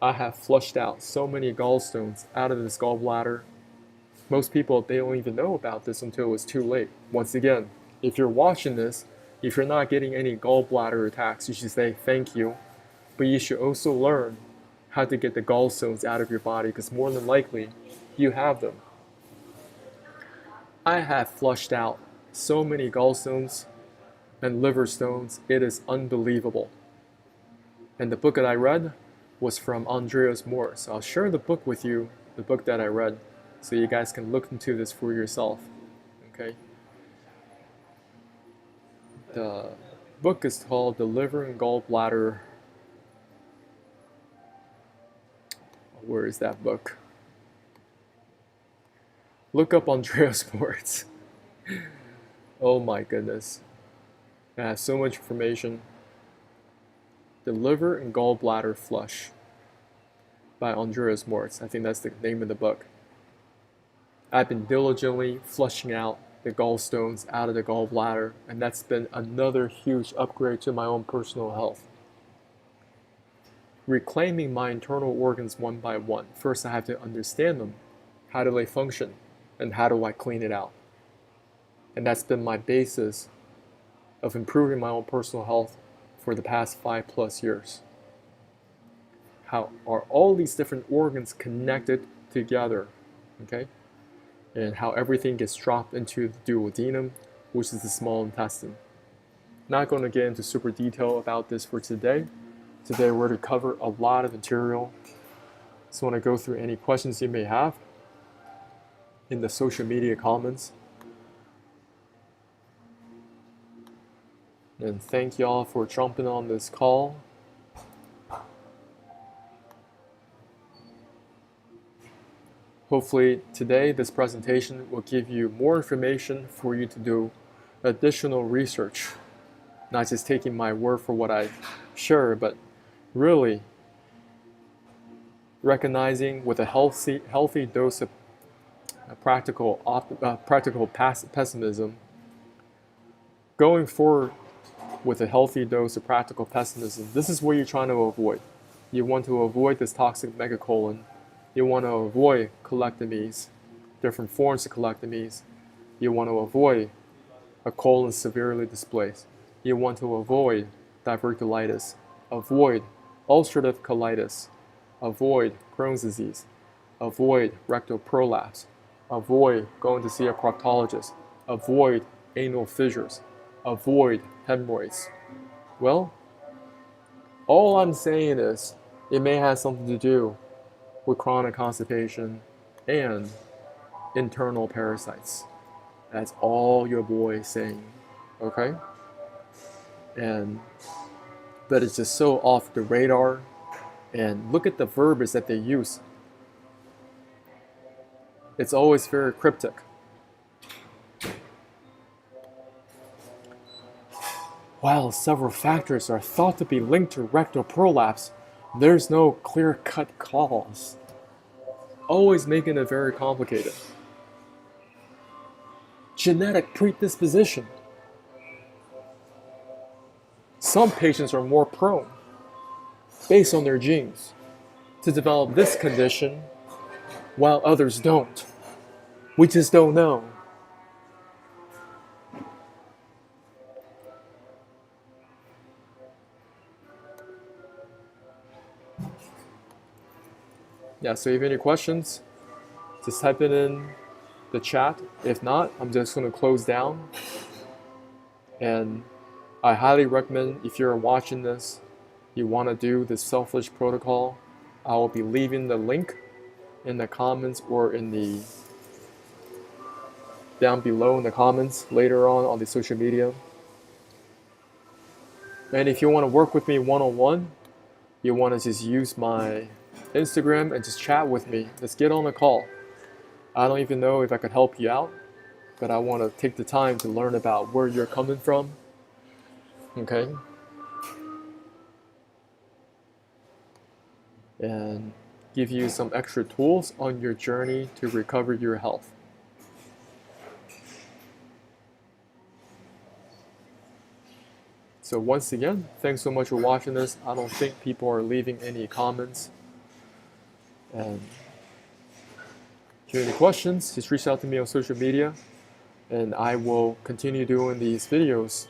I have flushed out so many gallstones out of this gallbladder. Most people, they don't even know about this until it's too late. Once again, if you're watching this, if you're not getting any gallbladder attacks, you should say thank you. But you should also learn how to get the gallstones out of your body, because more than likely, you have them. I have flushed out so many gallstones and liver stones, it is unbelievable. And the book that I read was from Andreas Morris. I'll share the book with you, the book that I read, so you guys can look into this for yourself. Okay? The book is called The Liver and Gallbladder. Where is that book? Look up Andreas Morris. Oh my goodness. It has so much information. The Liver and Gallbladder Flush by Andreas Morris. I think that's the name of the book. I've been diligently flushing out the gallstones out of the gallbladder, and that's been another huge upgrade to my own personal health. Reclaiming my internal organs one by one. First, I have to understand them. How do they function? And how do I clean it out? And that's been my basis of improving my own personal health for the past 5+ years. How are all these different organs connected together? Okay? And how everything gets dropped into the duodenum, which is the small intestine. Not going to get into super detail about this for today. Today we're going to cover a lot of material. So I want to go through any questions you may have in the social media comments. And thank y'all for jumping on this call. Hopefully today this presentation will give you more information for you to do additional research. Not just taking my word for what I share, but really recognizing with a healthy dose of practical pessimism, going forward with a healthy dose of practical pessimism. This is what you're trying to avoid. You want to avoid this toxic megacolon. You want to avoid colectomies, different forms of colectomies. You want to avoid a colon severely displaced. You want to avoid diverticulitis, avoid ulcerative colitis, avoid Crohn's disease, avoid rectal prolapse, avoid going to see a proctologist, avoid anal fissures, avoid hemorrhoids. Well, all I'm saying is it may have something to do with chronic constipation and internal parasites. That's all your boy is saying, okay? But it's just so off the radar. And look at the verbiage that they use. It's always very cryptic. While several factors are thought to be linked to rectal prolapse, there's no clear-cut cause. Always making it very complicated. Genetic predisposition. Some patients are more prone, based on their genes, to develop this condition, while others don't. We just don't know. Yeah, so if you have any questions, just type it in the chat. If not, I'm just going to close down. And I highly recommend, if you're watching this, you want to do the selfish protocol, I will be leaving the link in the comments or in the down below in the comments later on the social media. And if you want to work with me one-on-one, you want to just use my Instagram and just chat with me. Let's get on a call. I don't even know if I could help you out, but I want to take the time to learn about where you're coming from. Okay? and give you some extra tools on your journey to recover your health. So once again, thanks so much for watching this. I don't think people are leaving any comments. And if you have any questions, just reach out to me on social media, and I will continue doing these videos